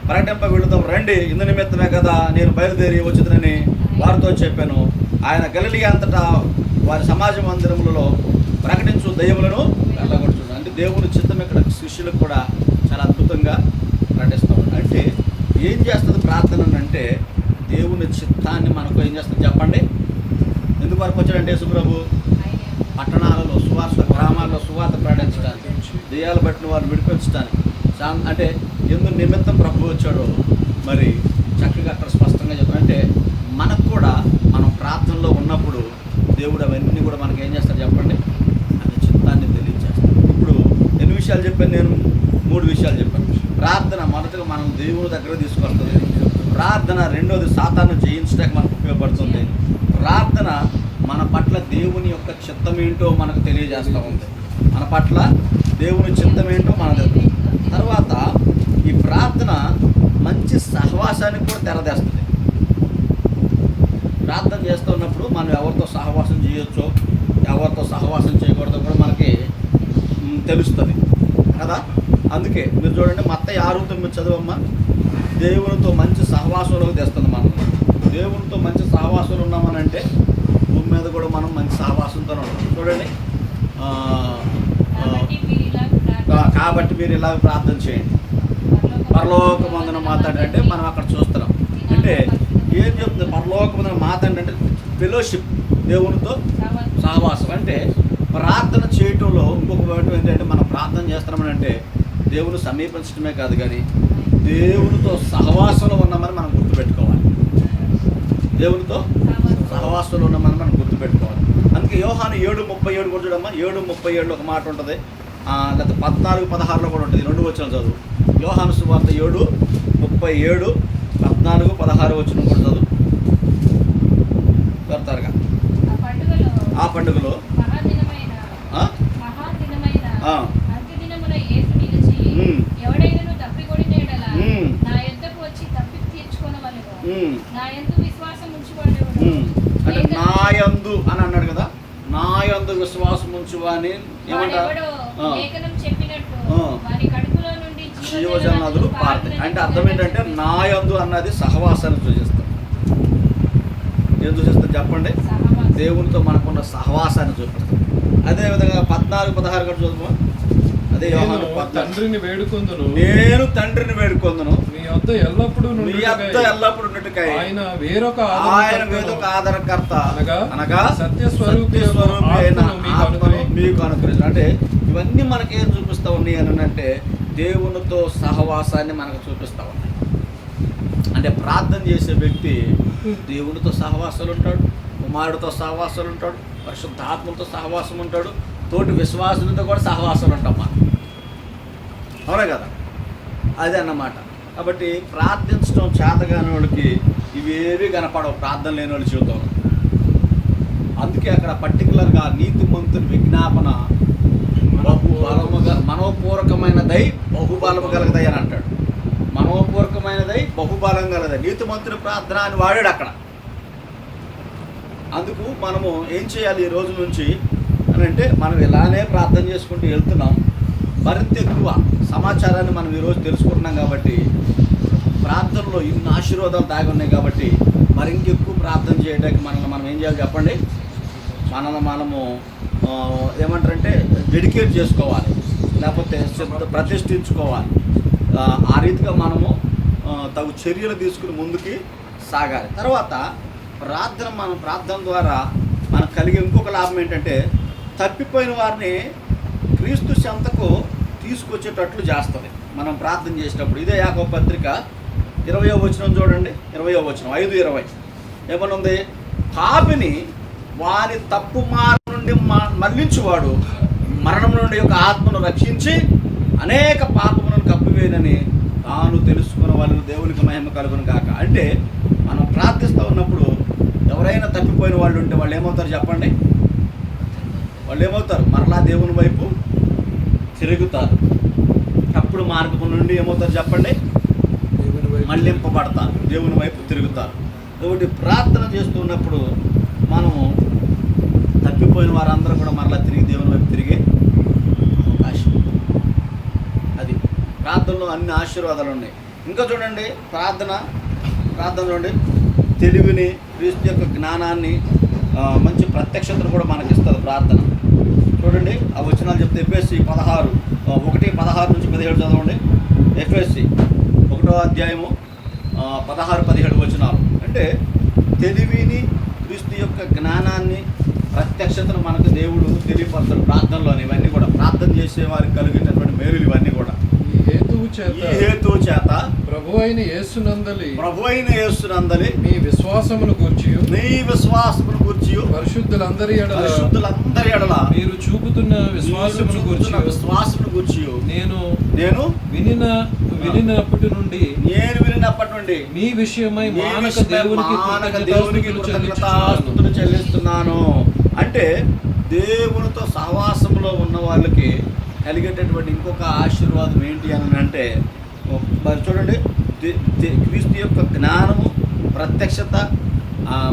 పర్యటింప వెళుతాం రండి, ఇందు నిమిత్తమే కదా నేను బయలుదేరి వచ్చిందని వారితో చెప్పాను. ఆయన గలిలీ అంతటా వారి సమాజ మందిరములలో ప్రకటించు దయ్యములను వెళ్ళగొడుతున్నాడు. అంటే దేవుని చిత్తం ఇక్కడ శిష్యులకు కూడా చాలా అద్భుతంగా ప్రకటిస్తాం. అంటే ఏం చేస్తుంది ప్రార్థన అంటే, దేవుని చిత్తాన్ని మనకు ఏం చేస్తుంది చెప్పండి? ఎందుకు వరకు వచ్చాడంటే యేసుప్రభు పట్టణాలలో గ్రామాల్లో సువార్త ప్రకటించడానికి, దెయ్యాలు పట్టిన వారిని విడిపించడానికి, అంటే ఎందు నిమిత్తం ప్రభు వచ్చాడో మరి చక్కగా అక్కడ స్పష్టంగా చెప్తాడు. అంటే మనకు కూడా మనం ప్రార్థనలో ఉన్నప్పుడు దేవుడు అవన్నీ కూడా మనకి ఏం చేస్తాడు చెప్పండి? అది చిత్తాన్ని తెలియజేస్తాడు. ఇప్పుడు ఎన్ని విషయాలు చెప్పాను నేను? 3 విషయాలు చెప్పాను. ప్రార్థన మొదటగా మనం దేవుని దగ్గర తీసుకొస్తుంది. ప్రార్థన రెండోది సాతాను జయించడానికి మనకు ఉపయోగపడుతుంది. ప్రార్థన మన పట్ల దేవుని యొక్క చిత్తం ఏంటో మనకు తెలియజేస్తూ ఉంది. మన పట్ల దేవుని చిత్తం ఏంటో మనకు. తర్వాత ఈ ప్రార్థన మంచి సహవాసానికి కూడా తెరదేస్తుంది. ప్రార్థన చేస్తున్నప్పుడు మనం ఎవరితో సహవాసం చేయొచ్చో, ఎవరితో సహవాసం చేయకూడదో కూడా మనకి తెలుస్తుంది కదా. అందుకే మీరు చూడండి, మత్తయి 6:9 చదవమ్మా. దేవునితో మంచి సహవాసంలోకి తెస్తుంది మనం. దేవునితో మంచి సహవాసంలో ఉన్నామనంటే భూమి మీద కూడా మనం మంచి సహవాసంతో ఉంటాం. చూడండి, కాబట్టి మీరు ఇలా ప్రార్థన చేయండి. పరలోకమందున మాట్లాడంటే మనం అక్కడ చూస్తున్నాం. అంటే ఏం చెప్తుంది? పరలోకమందున మాట్లాడంటే ఫెలోషిప్, దేవునితో సహవాసం. అంటే ప్రార్థన చేయటంలో ఇంకొక వైపు ఏంటంటే, మనం ప్రార్థన చేస్తున్నామని అంటే దేవుని సమీపించడమే కాదు, కానీ దేవునితో సహవాసంలో ఉన్నామని మనం గుర్తుపెట్టుకోవాలి. దేవునితో సహవాసంలో ఉన్నామని మనం గుర్తుపెట్టుకోవాలి. అందుకే యోహాను 7:37 కూడా చూడమ్మా. 7:37 ఒక మాట ఉంటుంది, లేకపోతే 14-16 కూడా ఉంటుంది. 2 వచనం చదువు. యోహాను సువార్త 7:37, 14-16 వచనం కూడా చదువు త్వరగా. ఆ పండుగలో అంటే నాయందు అని అన్నాడు కదా, నాయందు విశ్వాసం ఉంచువా అని ఏమంటారు, జీవజలనదులు పారుతాయి. అంటే అర్థం ఏంటంటే నాయందు అన్నది సహవాసాన్ని సూచిస్తాం. ఏం సూచిస్తుంది చెప్పండి? దేవునితో మనకున్న సహవాసాన్ని చూపిస్తాం. అదేవిధంగా 14-16 కూడా చూద్దాం. అదే యోహాను, తండ్రిని వేడుకొందును, నేను తండ్రిని వేడుకొందును, మీ వద్ద ఎల్లప్పుడూ ఉన్నట్టుకై ఆయన వేరొక ఆదరణకర్త అనగా సత్యస్వరూపి అయిన ఆత్మను మీకు అనుగ్రహించు. అంటే ఇవన్నీ మనకేం చూపిస్తా ఉన్నాయి అని అంటే దేవునితో సహవాసాన్ని మనకు చూపిస్తా ఉన్నాయి. అంటే ప్రార్థన చేసే వ్యక్తి దేవునితో సహవాసాలు ఉంటాడు, కుమారుడితో సహవాసాలు ఉంటాడు, పరిశుద్ధాత్మలతో సహవాసం ఉంటాడు, తోటి విశ్వాసులతో కూడా సహవాసాలు ఉంటాం మనం. అవునా కదా? అదే అన్నమాట. కాబట్టి ప్రార్థించడం చేతగాని వాళ్ళకి ఇవేవి కనపడవు, ప్రార్థన లేని వాళ్ళు జీవితం. అందుకే అక్కడ పర్టికులర్గా నీతిమంతుని విజ్ఞాపన బహుబలముగా మనోపూర్వకమైనదై బహుబలము కలగదై అని అంటాడు. మనోపూర్వకమైనదై బహుబలం కలదై నీతిమంతుని ప్రార్థన అని వాడాడు అక్కడ. అందుకు మనము ఏం చేయాలి ఈ రోజు నుంచి అని అంటే, మనం ఇలానే ప్రార్థన చేసుకుంటూ వెళ్తున్నాం. మరింత ఎక్కువ సమాచారాన్ని మనం ఈరోజు తెలుసుకుంటున్నాం కాబట్టి, ప్రార్థనలో ఇన్ని ఆశీర్వాదాలు దాగి ఉన్నాయి కాబట్టి మరి ఇంకెక్కువ ప్రార్థన చేయడానికి మనం ఏం చేయాలి చెప్పండి? మనము ఏమంటారంటే డెడికేట్ చేసుకోవాలి, లేకపోతే ప్రతిష్ఠించుకోవాలి. ఆ రీతిగా మనము తగు చర్యలు తీసుకుని ముందుకి సాగాలి. తర్వాత ప్రార్థన ద్వారా మనకు కలిగే ఇంకొక లాభం ఏంటంటే, తప్పిపోయిన వారిని క్రీస్తు చెంతకు తీసుకొచ్చేటట్లు చేస్తుంది మనం ప్రార్థన చేసేటప్పుడు. ఇదే యాకోబు పత్రిక 20వ వచనం చూడండి. 20వ వచనం 5:20 ఏమనుంది? పాపిని వారి తప్పు మార్గం నుండి మళ్లించువాడు మరణం నుండి యొక్క ఆత్మను రక్షించి అనేక పాపములను కప్పివేయనని తాను తెలుసుకున్న వాళ్ళు దేవునికి మహిమ కలుగును గాక. అంటే మనం ప్రార్థిస్తూ ఉన్నప్పుడు ఎవరైనా తప్పిపోయిన వాళ్ళు ఉంటే వాళ్ళు ఏమవుతారు చెప్పండి? వాళ్ళు ఏమవుతారు? మరలా దేవుని వైపు తిరుగుతారు. తప్పుడు మార్గం నుండి ఏమవుతారు చెప్పండి? మళ్లింపబడతారు, దేవుని వైపు తిరుగుతారు. కాబట్టి ప్రార్థన చేస్తున్నప్పుడు మనము తప్పిపోయిన వారందరూ కూడా మరలా తిరిగి దేవుని వైపు తిరిగే అవకాశం. అది ప్రార్థనలో అన్ని ఆశీర్వాదాలు ఉన్నాయి. ఇంకా చూడండి, ప్రార్థనలోండి తెలివిని, క్రీస్తు యొక్క జ్ఞానాన్ని, మంచి ప్రత్యక్షతను కూడా మనకి ఇస్తుంది ప్రార్థన. చూడండి ఆ వచనాలు చెప్తే ఎఫ్ఎస్సి 1:16-17 చదవండి. ఎఫ్ఎస్సి 1వ అధ్యాయము 16-17 వచనాలు. అంటే తెలివిని, క్రీస్తు యొక్క జ్ఞానాన్ని, ప్రత్యక్షతను మనకు దేవుడు తెలియపరుస్తాడు ప్రార్థనలోని. ఇవన్నీ కూడా ప్రార్థన చేసే వారికి కలిగినటువంటి మేలులు ఇవన్నీ కూడా ఈ హేతువు చేత ప్రభువైన యేసునందలి మీ విశ్వాసమును గూర్చి పరిశుద్ధులందరి ఎడల మీరు చూపుతున్న విశ్వాసమును గూర్చి నేను వినినప్పటి నుండి మీ విషయమై మానక దేవునికి కృతజ్ఞతాస్తుతులు చెల్లిస్తున్నాను. అంటే దేవునితో సహవాసంలో ఉన్న వాళ్ళకి కలిగేటటువంటి ఇంకొక ఆశీర్వాదం ఏంటి అని అంటే, మరి చూడండి, క్రీస్తు యొక్క జ్ఞానము, ప్రత్యక్షత,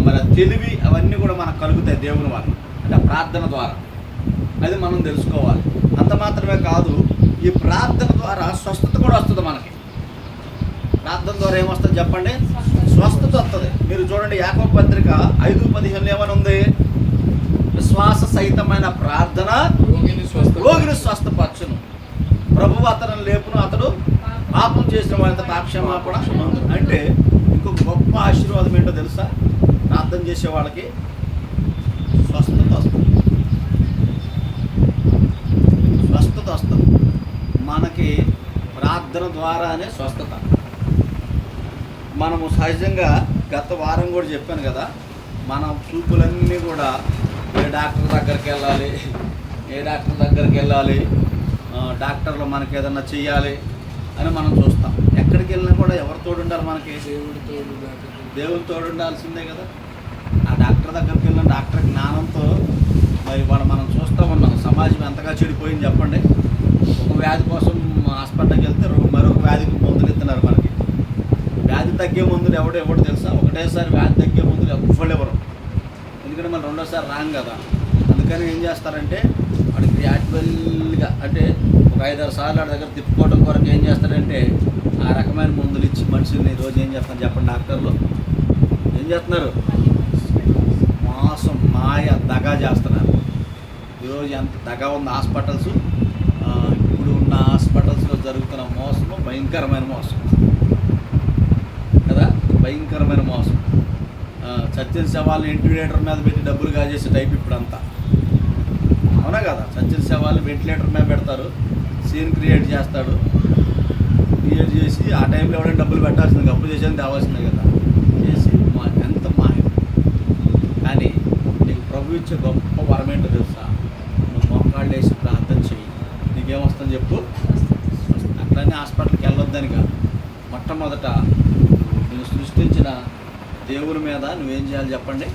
మన తెలివి అవన్నీ కూడా మనకు కలుగుతాయి దేవుని వల్ల, అంటే ప్రార్థన ద్వారా. అది మనం తెలుసుకోవాలి. అంత మాత్రమే కాదు, ఈ ప్రార్థన ద్వారా స్వస్థత కూడా వస్తుంది మనకి. ప్రార్థన ద్వారా ఏమొస్తుంది చెప్పండి? స్వస్థత వస్తుంది. మీరు చూడండి యాకోబు పత్రిక 5:15 ఏమనుంది? విశ్వాస సహితమైన ప్రార్థన రోగిని స్వస్థపరచును, ప్రభువు అతను లేపును, అతడు పాపం చేసిన వాళ్ళతో పాపక్షమాపణ. అంటే ఇంకొక గొప్ప ఆశీర్వాదం ఏంటో తెలుసా? ప్రార్థన చేసే వాళ్ళకి స్వస్థత వస్తుంది. మనకి ప్రార్థన ద్వారానే స్వస్థత. మనము సహజంగా గత వారం కూడా చెప్పాను కదా, మన చూపులన్నీ కూడా ఏ డాక్టర్ దగ్గరికి వెళ్ళాలి, డాక్టర్లు మనకి ఏదన్నా చెయ్యాలి అని మనం చూస్తాం. ఎక్కడికి వెళ్ళినా కూడా ఎవరు తోడు ఉండాలి? మనకి దేవుడు తోడు ఉండాల్సిందే కదా. ఆ డాక్టర్ దగ్గరికి వెళ్ళిన డాక్టర్ జ్ఞానంతో మరి వాళ్ళు మనం చూస్తూ ఉన్నాం. సమాజం ఎంతగా చెడిపోయింది చెప్పండి. ఒక వ్యాధి కోసం హాస్పిటల్కి వెళ్తే మరొక వ్యాధికి మందులు ఇస్తున్నారు. మనకి వ్యాధి తగ్గే మందులు ఎవడు తెలుసా? ఒకటేసారి వ్యాధి తగ్గే మందులు ఎవరు, ఎందుకంటే మనం రెండోసారి రాం కదా. అందుకని ఏం చేస్తారంటే వాడు గ్రాడ్యువల్గా అంటే ఒక 5-6 సార్లు వాడి దగ్గర తిప్పుకోవడం కొరకు ఏం చేస్తారంటే ఆ రకమైన మందులు ఇచ్చి మనుషుల్ని ఈరోజు ఏం చేస్తారు చెప్పండి? డాక్టర్లు ఏం చేస్తున్నారు? మోసం, మాయ, దగా చేస్తున్నారు. ఈరోజు ఎంత దగా ఉంది హాస్పిటల్స్. ఇప్పుడు ఉన్న హాస్పిటల్స్లో జరుగుతున్న మోసము భయంకరమైన మోసం కదా, భయంకరమైన మోసం. చచ్చిన శవాలను వెంటిలేటర్ మీద పెట్టి డబ్బులు కాజేసే టైప్ ఇప్పుడంతా, అవునా కదా? చచ్చిన శవాలను వెంటిలేటర్ మీద పెడతారు, సీన్ క్రియేట్ చేస్తాడు. క్రియేట్ చేసి ఆ టైంలో ఎవరైనా డబ్బులు పెట్టాల్సింది, అప్పు చేసేది కావాల్సిందే కదా, చేసి ఎంత మాయ. కానీ నీకు ప్రభు ఇచ్చే గొప్ప వరం ఏంటో తెలుసా? నువ్వు మోకాళ్ళు వేసి ప్రార్థన చేయి, నీకేమొస్తుంది చెప్పు? అట్లనే హాస్పిటల్కి వెళ్ళొద్దని కాదు. మొట్టమొదట నువ్వు సృష్టించిన దేవుని మీద నువ్వేం చేయాలి చెప్పండి?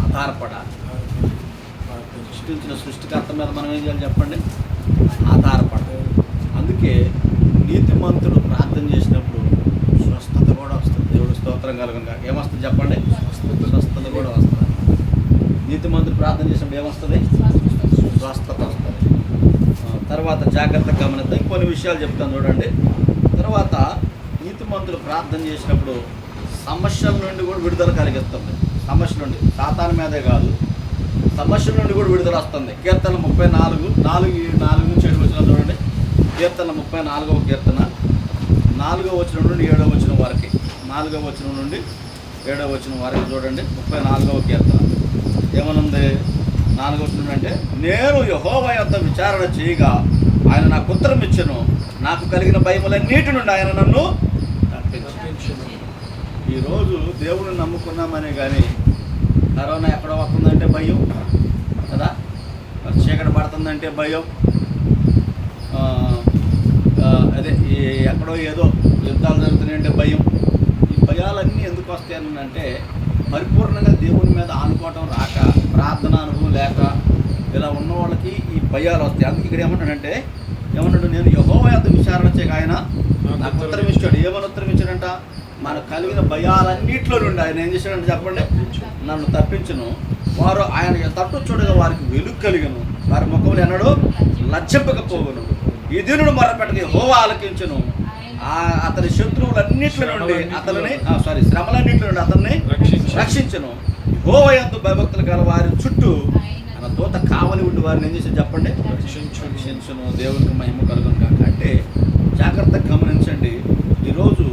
ఆధారపడాలి. సృష్టించిన సృష్టికర్త మీద మనం ఏం చేయాలి చెప్పండి? ఆధారపడాలి. అందుకే నీతిమంతుడు ప్రార్థన చేసినప్పుడు స్వస్థత కూడా వస్తుంది. దేవుడు స్తోత్రం కలుగునుగా. ఏమొస్తుంది చెప్పండి? స్వస్థత కూడా వస్తుంది. నీతిమంతుడు ప్రార్థన చేసినప్పుడు ఏమొస్తుంది? స్వస్థత వస్తుంది. తర్వాత జాగ్రత్తగా గమనిద్దాం. కొన్ని విషయాలు చెప్తాను చూడండి. తర్వాత నీతిమంతుడు ప్రార్థన చేసినప్పుడు సమస్యల నుండి కూడా విడుదల కలిగిస్తుంది. సమస్యల నుండి, సాతాను మీదే కాదు, సమస్యల నుండి కూడా విడుదల వస్తుంది. కీర్తన 34:4-7 వచనం చూడండి. కీర్తన 34వ కీర్తన 4వ వచనం నుండి 7వ వచనం వరకు, 4వ వచనం నుండి 7వ వచనం వరకు చూడండి. 34వ కీర్తన ఏమనుంది? 4వ వచనం అంటే, నేను యెహోవా యొద్ద విచారణ చేయగా ఆయన నాకు ఉత్తరం ఇచ్చెను, నాకు కలిగిన భయములన్నిటి నుండి ఆయన నన్ను తప్పించెను. ఈరోజు దేవుని నమ్ముకున్నామనే కానీ కరోనా ఎక్కడో వస్తుందంటే భయం కదా, చీకటి పడుతుందంటే భయం, అదే ఎక్కడో ఏదో యుద్ధాలు జరుగుతున్నాయంటే భయం. ఈ భయాలన్నీ ఎందుకు వస్తాయనంటే పరిపూర్ణంగా దేవుని మీద ఆనుకోవటం రాక, ప్రార్థన అనుభవం లేక, ఇలా ఉన్న వాళ్ళకి ఈ భయాలు వస్తాయి. అందుకే ఇక్కడ ఏమంటాడంటే, నేను యెహోవా యొద్ద విచారణ చేయగా ఆయన నాకు ఉత్తరం ఇచ్చాడు. ఏమని ఉత్తరం ఇచ్చాడంట? మనకు కలిగిన భయాలన్నింటిలో నుండి ఆయన ఏం చేశాడంటే చెప్పండి? నన్ను తప్పించును. వారు ఆయన తట్టు చూడగా వారికి వెలుగు కలిగను, వారి ముఖములు ఎన్నడూ లజ్జింపకపోవును. ఈ దీనుడు మొరపెట్టగా యెహోవా ఆలకించును. అతని శత్రువులన్నింటిలో నుండి శ్రమలన్నింటిలో నుండి అతన్ని రక్షించును. యెహోవా యందు భయభక్తులు గల వారి చుట్టూ ఆయన దూత కావలి ఉండి వారిని ఏం చేసి చెప్పండి? రక్షించును. దేవునికి మహిమ కలుగును కాక. అంటే జాగ్రత్తగా గమనించండి. ఈరోజు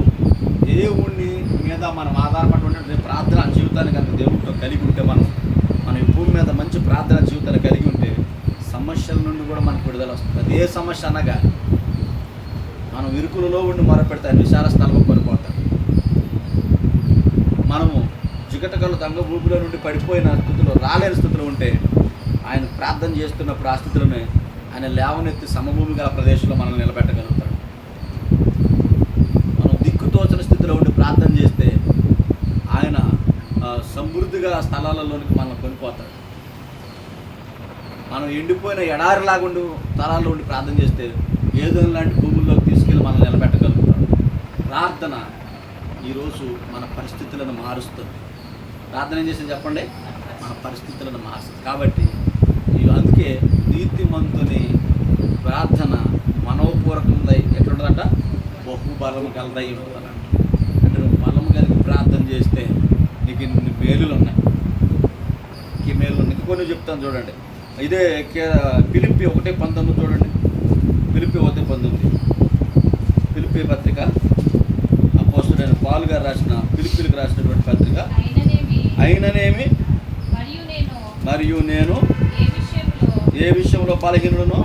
దేవుని మీద మనం ఆధారపడి ప్రార్థన జీవితాన్ని కనుక దేవుడితో కలిగి ఉంటే, మన ఈ భూమి మీద మంచి ప్రార్థన జీవితాన్ని కలిగి ఉంటే సమస్యల నుండి కూడా మనకు విడుదల వస్తుంది. అది ఏ సమస్య అనగా, మనం ఇరుకులలో ఉండి మొరపెడితే ఆయన విశాల స్థలంలో కొనిపోతాం. మనము జిగటకలు దంగ భూమిలో నుండి పడిపోయిన స్థితిలో, రాలేని స్థితిలో ఉంటే ఆయన ప్రార్థన చేస్తున్నప్పుడు ఆ స్థితిలోనే ఆయన లేవనెత్తి సమభూమి గల ప్రదేశంలో మనల్ని నిలబెట్టగలుగుతాడు. మనం దిక్కుతోచని స్థితిలో ఉండి ప్రార్థన చేస్తే ఆయన సమృద్ధిగా స్థలాలలోనికి మనల్ని కొనిపోతాడు. మనం ఎండిపోయిన ఎడారిలాగుండి స్థలాల్లో ఉండి ప్రార్థన చేస్తే ఏదో లాంటి భూముల్లోకి తీసుకెళ్ళి మనల్ని నిలబెట్టగలుగుతాడు. ప్రార్థన ఈరోజు మన పరిస్థితులను మారుస్తుంది. ప్రార్థన ఏం చేసి చెప్పండి? మన పరిస్థితులను మారుస్తుంది. కాబట్టి అందుకే నీతిమంతుని ప్రార్థన మనోపూర్వకంగా ఎట్లుంటుందంట? బహుబలము కలదై ఉంటుందంట. అంటే నువ్వు బలము కలిగి ప్రార్థన చేస్తే నీకు ఇన్ని మేలులు ఉన్నాయి. ఈ మేలు ఉన్నాయి. కొన్ని చెప్తాను చూడండి. ఇదే ఫిలిప్పీ 1:19 చూడండి. ఫిలిప్పీ 1:19 ఫిలిప్పీ పత్రిక అపోస్తలుడైన పౌలు గారు రాసిన ఫిలిప్పీలకు రాసినటువంటి పత్రిక. అయిననేమి మరియు నేను ఏ విషయంలో బలహీనుడను,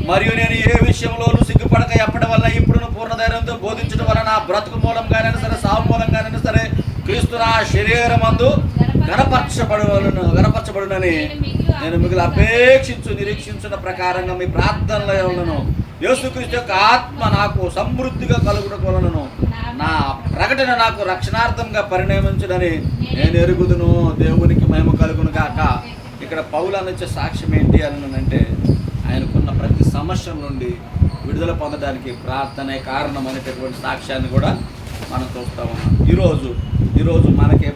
మరియు నేను ఏ విషయంలోనూ సిగ్గుపడక సిగ్గుపడక ఎప్పటి వల్ల ఇప్పుడు పూర్ణ ధైర్యంతో బోధించడం వలన బ్రతుకు మూలంగానైనా సరే సావు మూలంగానైనా సరే క్రీస్తు నా శరీరమందు గణపరచబడునని నేను మిగిలిన నిరీక్షించిన ప్రకారంగా మీ ప్రార్థనలో ఉన్నాను. యేసుక్రీస్తు యొక్క ఆత్మ నాకు సమృద్ధిగా కలుగుట వలనను నా ప్రకటన నాకు రక్షణార్థంగా పరిణమించుడని నేను ఎరుగుదును. దేవునికి మహిమ కలుగును గాక. ఇక్కడ పౌలు అనిచ్చే సాక్ష్యం ఏంటి అని అంటే, ఆయనకున్న ప్రతి సమస్య నుండి విడుదల పొందడానికి ప్రార్థనే కారణం అనేటటువంటి సాక్ష్యాన్ని కూడా మనం చూస్తూ ఉన్నాం. ఈరోజు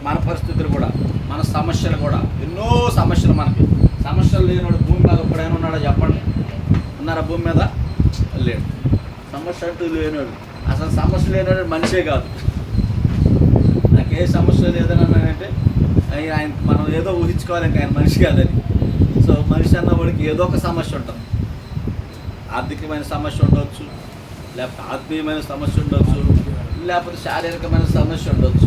మన పరిస్థితులు కూడా, మన సమస్యలు కూడా, ఎన్నో సమస్యలు మనకి. సమస్యలు లేనివాడు భూమి మీద ఎప్పుడైనా ఉన్నాడో చెప్పండి? ఉన్నారా భూమి మీద? లేడు. సమస్య అంటూ లేనివాడు, అసలు సమస్య లేనివాడు మనిషే కాదు. నాకు ఏ సమస్య లేదని అన్నాడంటే ఆయన మనం ఏదో ఊహించుకోవాలి, ఇంకా ఆయన మనిషి కాదని. సో మనిషి అన్నవాడికి ఏదో ఒక సమస్య ఉంటుంది. ఆర్థికమైన సమస్య ఉండవచ్చు, లేకపోతే ఆత్మీయమైన సమస్య ఉండవచ్చు, లేకపోతే శారీరకమైన సమస్య ఉండవచ్చు.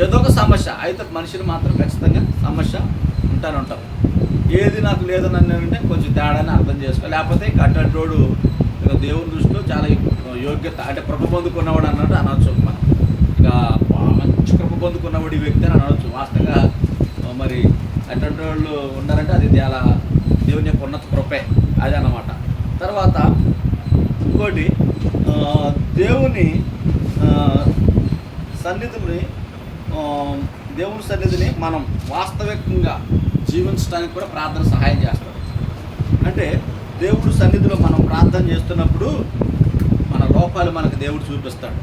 ఏదో ఒక సమస్య అయితే మనిషిని మాత్రం ఖచ్చితంగా సమస్య ఉంటానే ఉంటాం. ఏది నాకు లేదని అన్నానంటే కొంచెం తేడాని అర్థం చేసుకోవాలి. లేకపోతే అట్టోడు దేవుని దృష్టిలో చాలా యోగ్యత, అంటే కృప పొందుకున్నవాడు అన్నట్టు అనవచ్చు. మనం ఇక మంచి కృప పొందుకున్నవాడు ఈ వ్యక్తి అని అనవచ్చు. వాస్తవంగా మరి అటువంటి వాళ్ళు ఉన్నారంటే అది చాలా దేవుని యొక్క ఉన్నత కృపే, అది అన్నమాట. తర్వాత ఇంకోటి, దేవుని సన్నిధిని మనం వాస్తవికంగా జీవించడానికి కూడా ప్రార్థన సహాయం చేస్తాడు. అంటే దేవుడు సన్నిధిలో మనం ప్రార్థన చేస్తున్నప్పుడు మన లోపాలు మనకు దేవుడు చూపిస్తాడు.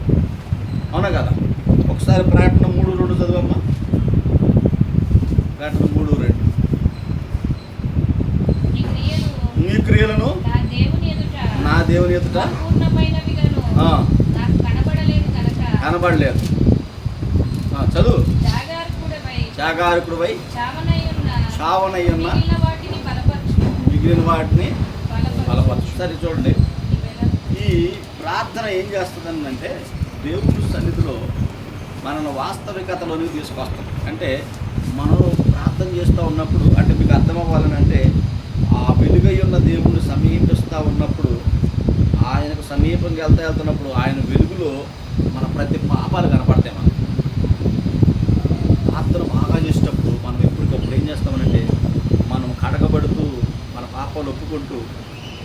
అవునా కదా? ఒకసారి ప్రకటన 3:2 చదవమ్మా. ప్రకటన 3:2. నీ క్రియలను నా దేవుని ఎదుట కనబడలేదు. చదువు. జాగారకుడివై చావనయ్యున్న మిగిలిన వాటిని బలపరచు. సరే చూడండి, ఈ ప్రార్థన ఏం చేస్తుందంటే దేవుని సన్నిధిలో మనల్ని వాస్తవికతలోనికి తీసుకొస్తాం. అంటే మనం ప్రార్థన చేస్తూ ఉన్నప్పుడు, అంటే మీకు అర్థం అవ్వాలనంటే, ఆ వెలుగై ఉన్న దేవుణ్ణి సమీపిస్తూ ఉన్నప్పుడు, ఆయనకు సమీపంగా వెళ్తున్నప్పుడు ఆయన వెలుగులో మన ప్రతి పాపాలు కనపడతాయి. మనం ప్రార్థన బాగా చేసేటప్పుడు మనం ఎప్పటికప్పుడు ఏం చేస్తామనంటే, మనం కడగబడుతూ మన పాపాలు ఒప్పుకుంటూ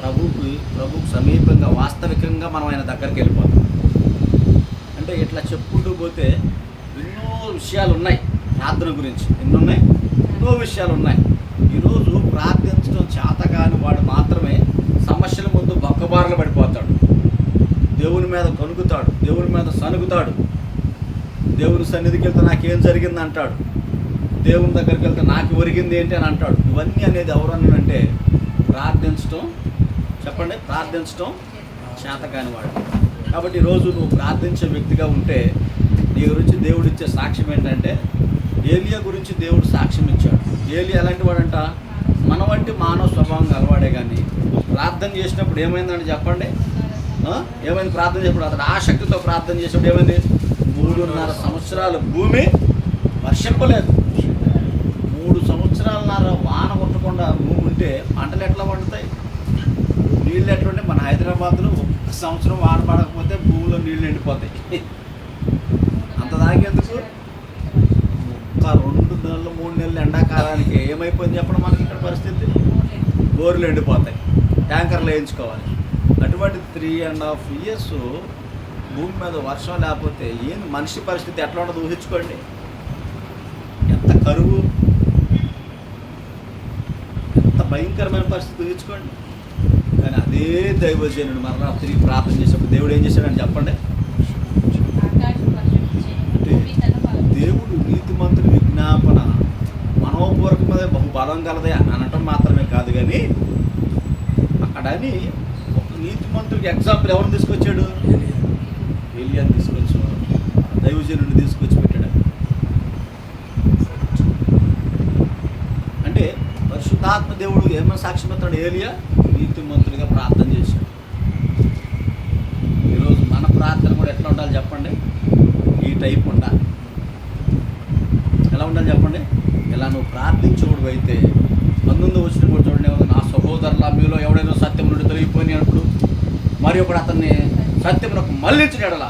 ప్రభువుకు సమీపంగా వాస్తవికంగా మనం ఆయన దగ్గరికి వెళ్ళిపోతాం. అంటే ఇట్లా చెప్పుకుంటూ పోతే ఎన్నో విషయాలు ఉన్నాయి ప్రార్థన గురించి. ఎన్నో విషయాలు ఉన్నాయి. ఈరోజు ప్రార్థించడం చేతగాని వాడు మాత్రమే సమస్యల ముందు బొక్కబారలు పడిపోతాడు. దేవుని మీద కనుగుతాడు, దేవుని మీద సనుగుతాడు. దేవుని సన్నిధికి వెళ్తే నాకేం జరిగింది అంటాడు. దేవుని దగ్గరికి వెళ్తే నాకు ఒరిగింది ఏంటి అని అంటాడు. ఇవన్నీ అనేది ఎవరన్నానంటే ప్రార్థించడం చేతగాని వాడు. కాబట్టి ఈరోజు నువ్వు ప్రార్థించే వ్యక్తిగా ఉంటే నీ గురించి దేవుడు ఇచ్చే సాక్ష్యం ఏంటంటే, ఏలియా గురించి దేవుడు సాక్ష్యం ఇచ్చాడు. ఏలియా ఎలాంటి వాడంట? మన వంటి మానవ స్వభావం గలవాడే. కానీ ప్రార్థన చేసినప్పుడు ఏమైందని చెప్పండి? ఏమైంది? ప్రార్థన చేసినప్పుడు అతడు ఆసక్తితో ప్రార్థన చేసినప్పుడు ఏమైంది? 3.5 సంవత్సరాలు భూమి వర్షింపలేదు. 3 సంవత్సరాలన్నర వాన కొట్టకుండా భూమి ఉంటే పంటలు ఎట్లా పండుతాయి? నీళ్ళు ఎట్లుంటే మన హైదరాబాద్లో 1 సంవత్సరం వాన పడకపోతే భూమిలో నీళ్ళు ఎండిపోతాయి. అంత దాకేందుకు? 2 నెలలు 3 నెలలు ఎండాకాలానికి ఏమైపోయింది చెప్పడం మనకి ఇక్కడ పరిస్థితి? బోర్లు ఎండిపోతాయి, ట్యాంకర్లు వేయించుకోవాలి. అటువంటి 3.5 years భూమి మీద వర్షం లేకపోతే ఏంది మనిషి పరిస్థితి ఎట్లా ఉండదు ఊహించుకోండి. ఎంత కరువు, ఎంత భయంకరమైన పరిస్థితి ఊహించుకోండి. కానీ అదే దైవజనుడు మరలా తిరిగి ప్రార్థన చేసినప్పుడు దేవుడు ఏం చేశాడని చెప్పండి? అంటే దేవుడు నీతిమంతుడి విజ్ఞాపన మనోపూర్వకమైన బహుబలం కలదే అనటం మాత్రమే కాదు, కానీ అక్కడని ఒక నీతిమంతుడికి ఎగ్జాంపుల్ ఎవరిని తీసుకొచ్చాడు? ఏలియాని తీసుకొచ్చాడు, దైవజనుడిని తీసుకొచ్చి పెట్టాడు. అంటే పరిశుద్ధాత్మ దేవుడు ఏమైనా సాక్ష్యం ఇస్తాడు? ఏలియా నీతిమంతుడిగా ప్రార్థన చేశాడు. ఈరోజు మన ప్రార్థన కూడా ఎట్లా ఉండాలి చెప్పండి? ఈ టైప్ ఉండాలి. ఎలా ఉండాలి చెప్పండి? ఇలా నువ్వు ప్రార్థించేవాడు అయితే 19 వచ్చిన కూడా చూడండి, నా సహోదరుల మీలో ఎవడైనా సత్యం నుండి తొలగిపోయినప్పుడు మరి ఒకడు అతన్ని సత్యమునకు మళ్ళించిన ఎడల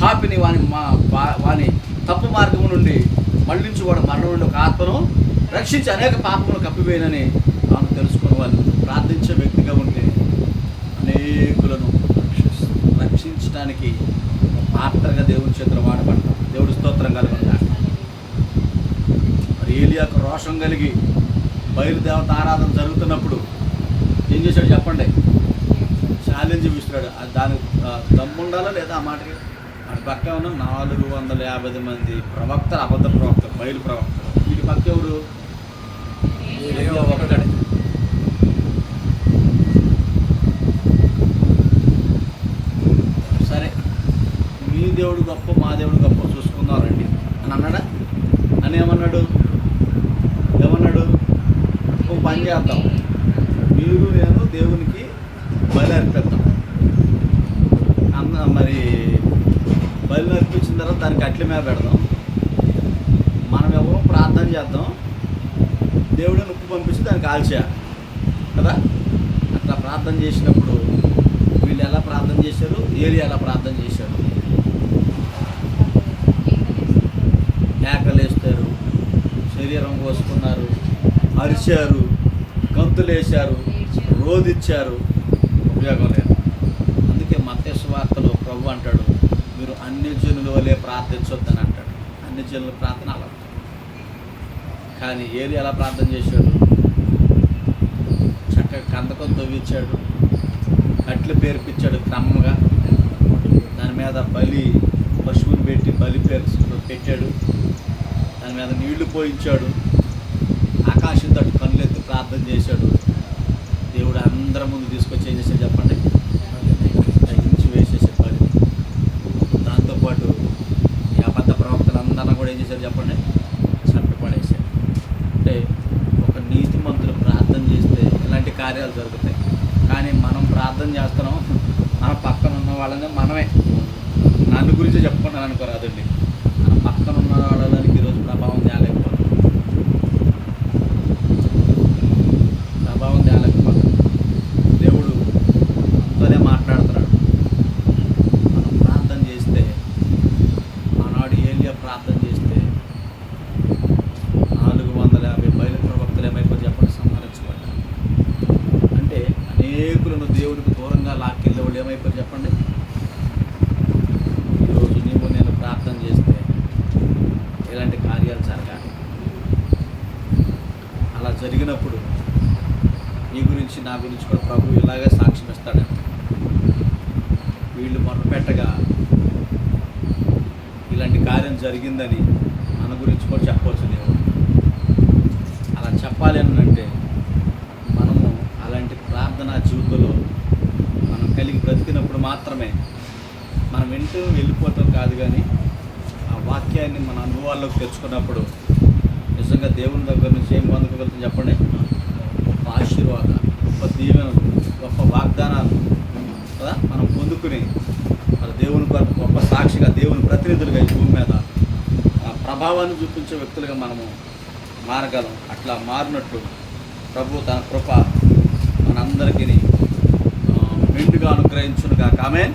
పాపిని వాని తప్పు మార్గము నుండి మళ్ళించి వాడు మరణం నుండి ఒక ఆత్మను రక్షించి అనేక పాపములు కప్పివేయనని తాను తెలుసుకున్న వాళ్ళు ప్రార్థించే వ్యక్తిగా ఉంటే అనేకులను రక్షించడానికి పాత్రగా దేవుని చేతులు వాడబడతాం. దేవుడి స్తోత్రం కలుగుతాడు. మరి ఏలియాకు రోషం కలిగి బయలుదేవత ఆరాధన జరుగుతున్నప్పుడు ఏం చేశాడు చెప్పండి? ఛాలెంజ్ విసిరాడు. అది దానికి దమ్ముండాలా లేదా ఆ మాటకి? అటు పక్క ఉన్న 450 మంది ప్రవక్తలు, అబద్ధ ప్రవక్తలు, బయలు ప్రవక్తలు. వీటి పక్క ఎవరు? ఒక్కడే. సరే, మీ దేవుడు గొప్ప, మా దేవుడు గొప్ప, చూసుకుందామండి అని అన్నాడా? అని ఏమన్నాడు? ఒక పని చేద్దాం, మీరు నేను దేవునికి బలి అర్పిద్దాం. మరి బలి అర్పించిన తర్వాత దానికి అట్ల మీద పెడదాం. మనం ఎవరో ప్రార్థన చేద్దాం, దేవుడిని ఉప్పు పంపించి దానికి కాల్చేయాలి కదా. అట్లా ప్రార్థన చేసినప్పుడు వీళ్ళు ఎలా ప్రార్థన చేశారు? ఏలియా ఎలా ప్రార్థన చేశారు? కేకలేస్తారు, శరీరం కోసుకున్నారు, అరిచారు, గంతులేశారు, రోధిచ్చారు, ఉపయోగం లేదు. అందుకే మత్తయి సువార్తలో ప్రభు అంటాడు, మీరు అన్ని జనుల వలె ప్రార్థించొద్దని అంటాడు. అన్ని జనుల ప్రార్థన అలా. కానీ ఏలి ఎలా ప్రార్థన చేశాడు? చక్కగా కందకం తవ్వించాడు, కట్లు పేర్పించాడు క్రమంగా, దాని మీద పశువుని పెట్టి బలి పెట్టాడు, దాని మీద నీళ్లు పోయించాడు, ఆకాశం తట్టు కళ్ళెత్తి ప్రార్థన చేశాడు. దేవుడు అందరి ముందు తీసుకొచ్చి ఏం చేశాడు చెప్పండి? తగ్గించి వేసేసాడు బలి. దాంతోపాటు ఈ అబద్ధ ప్రవక్తలందరినీ కూడా ఏం చేశారు చెప్పండి? చంపిపడేశాడు. అంటే ఒక నీతిమంతులు ప్రార్థన చేస్తే ఇలాంటి కార్యాలు జరుగుతాయి. కానీ మనం ప్రార్థన చేస్తున్నాం, మన పక్కన ఉన్న వాళ్ళని మనమే, నన్ను గురించి చెప్పుకుంటాను అనుకోరాదండి, మన పక్కన ఉన్న వాళ్ళకి ఈరోజు ప్రభావం తేలేకపోతుంది. దేవుడు అంతనే మాట్లాడుతున్నాడు. మనం ప్రార్థన చేస్తే, ఆనాడు ఏలియా ప్రార్థన చేస్తే 450 బయలు ప్రవక్తలు ఏమైపోయి చెప్పండి? సంహరించబడ్డారు. అంటే అనేకులను దేవునికి దూరంగా లాక్కెళ్ళే వాళ్ళు ఏమైపోయి చెప్పండి? ఈరోజు నీవు నేను ప్రార్థన చేస్తే ఇలాంటి కార్యాలు జరగాలి. అలా జరిగినప్పుడు నీ గురించి, నా గురించి కూడా ప్రభు ఇలాగే సాక్ష్యం ఇస్తాడంట. వీళ్ళు మొదలుపెట్టగా ఇలాంటి కార్యం జరిగిందని మన గురించి కూడా చెప్పవచ్చు. దేవుడు అలా చెప్పాలి అని అంటే మనము అలాంటి ప్రార్థనా జీవితంలో మనం కలిగి బ్రతికినప్పుడు మాత్రమే. మనం వెళ్ళిపోతాం కాదు, కానీ ఆ వాక్యాన్ని మన అనుభవాల్లోకి తెచ్చుకున్నప్పుడు నిజంగా దేవుని దగ్గర నుంచి ఏం పొందుకోగలుగుతాం చెప్పండి? గొప్ప ఆశీర్వాదాలు, గొప్ప దీవెనలు, గొప్ప వాగ్దానాలు కదా మనం పొందుకుని మరి దేవుని కొరకు గొప్ప సాక్షిగా, దేవుని ప్రతినిధులుగా ఈ భూమి మీద ఆ ప్రభావాన్ని చూపించే వ్యక్తులుగా మనము మారగలం. అట్లా మారినట్లు ప్రభు తన కృప మనందరికీ మెండుగా అనుగ్రహించునుగాక. ఆమేన్.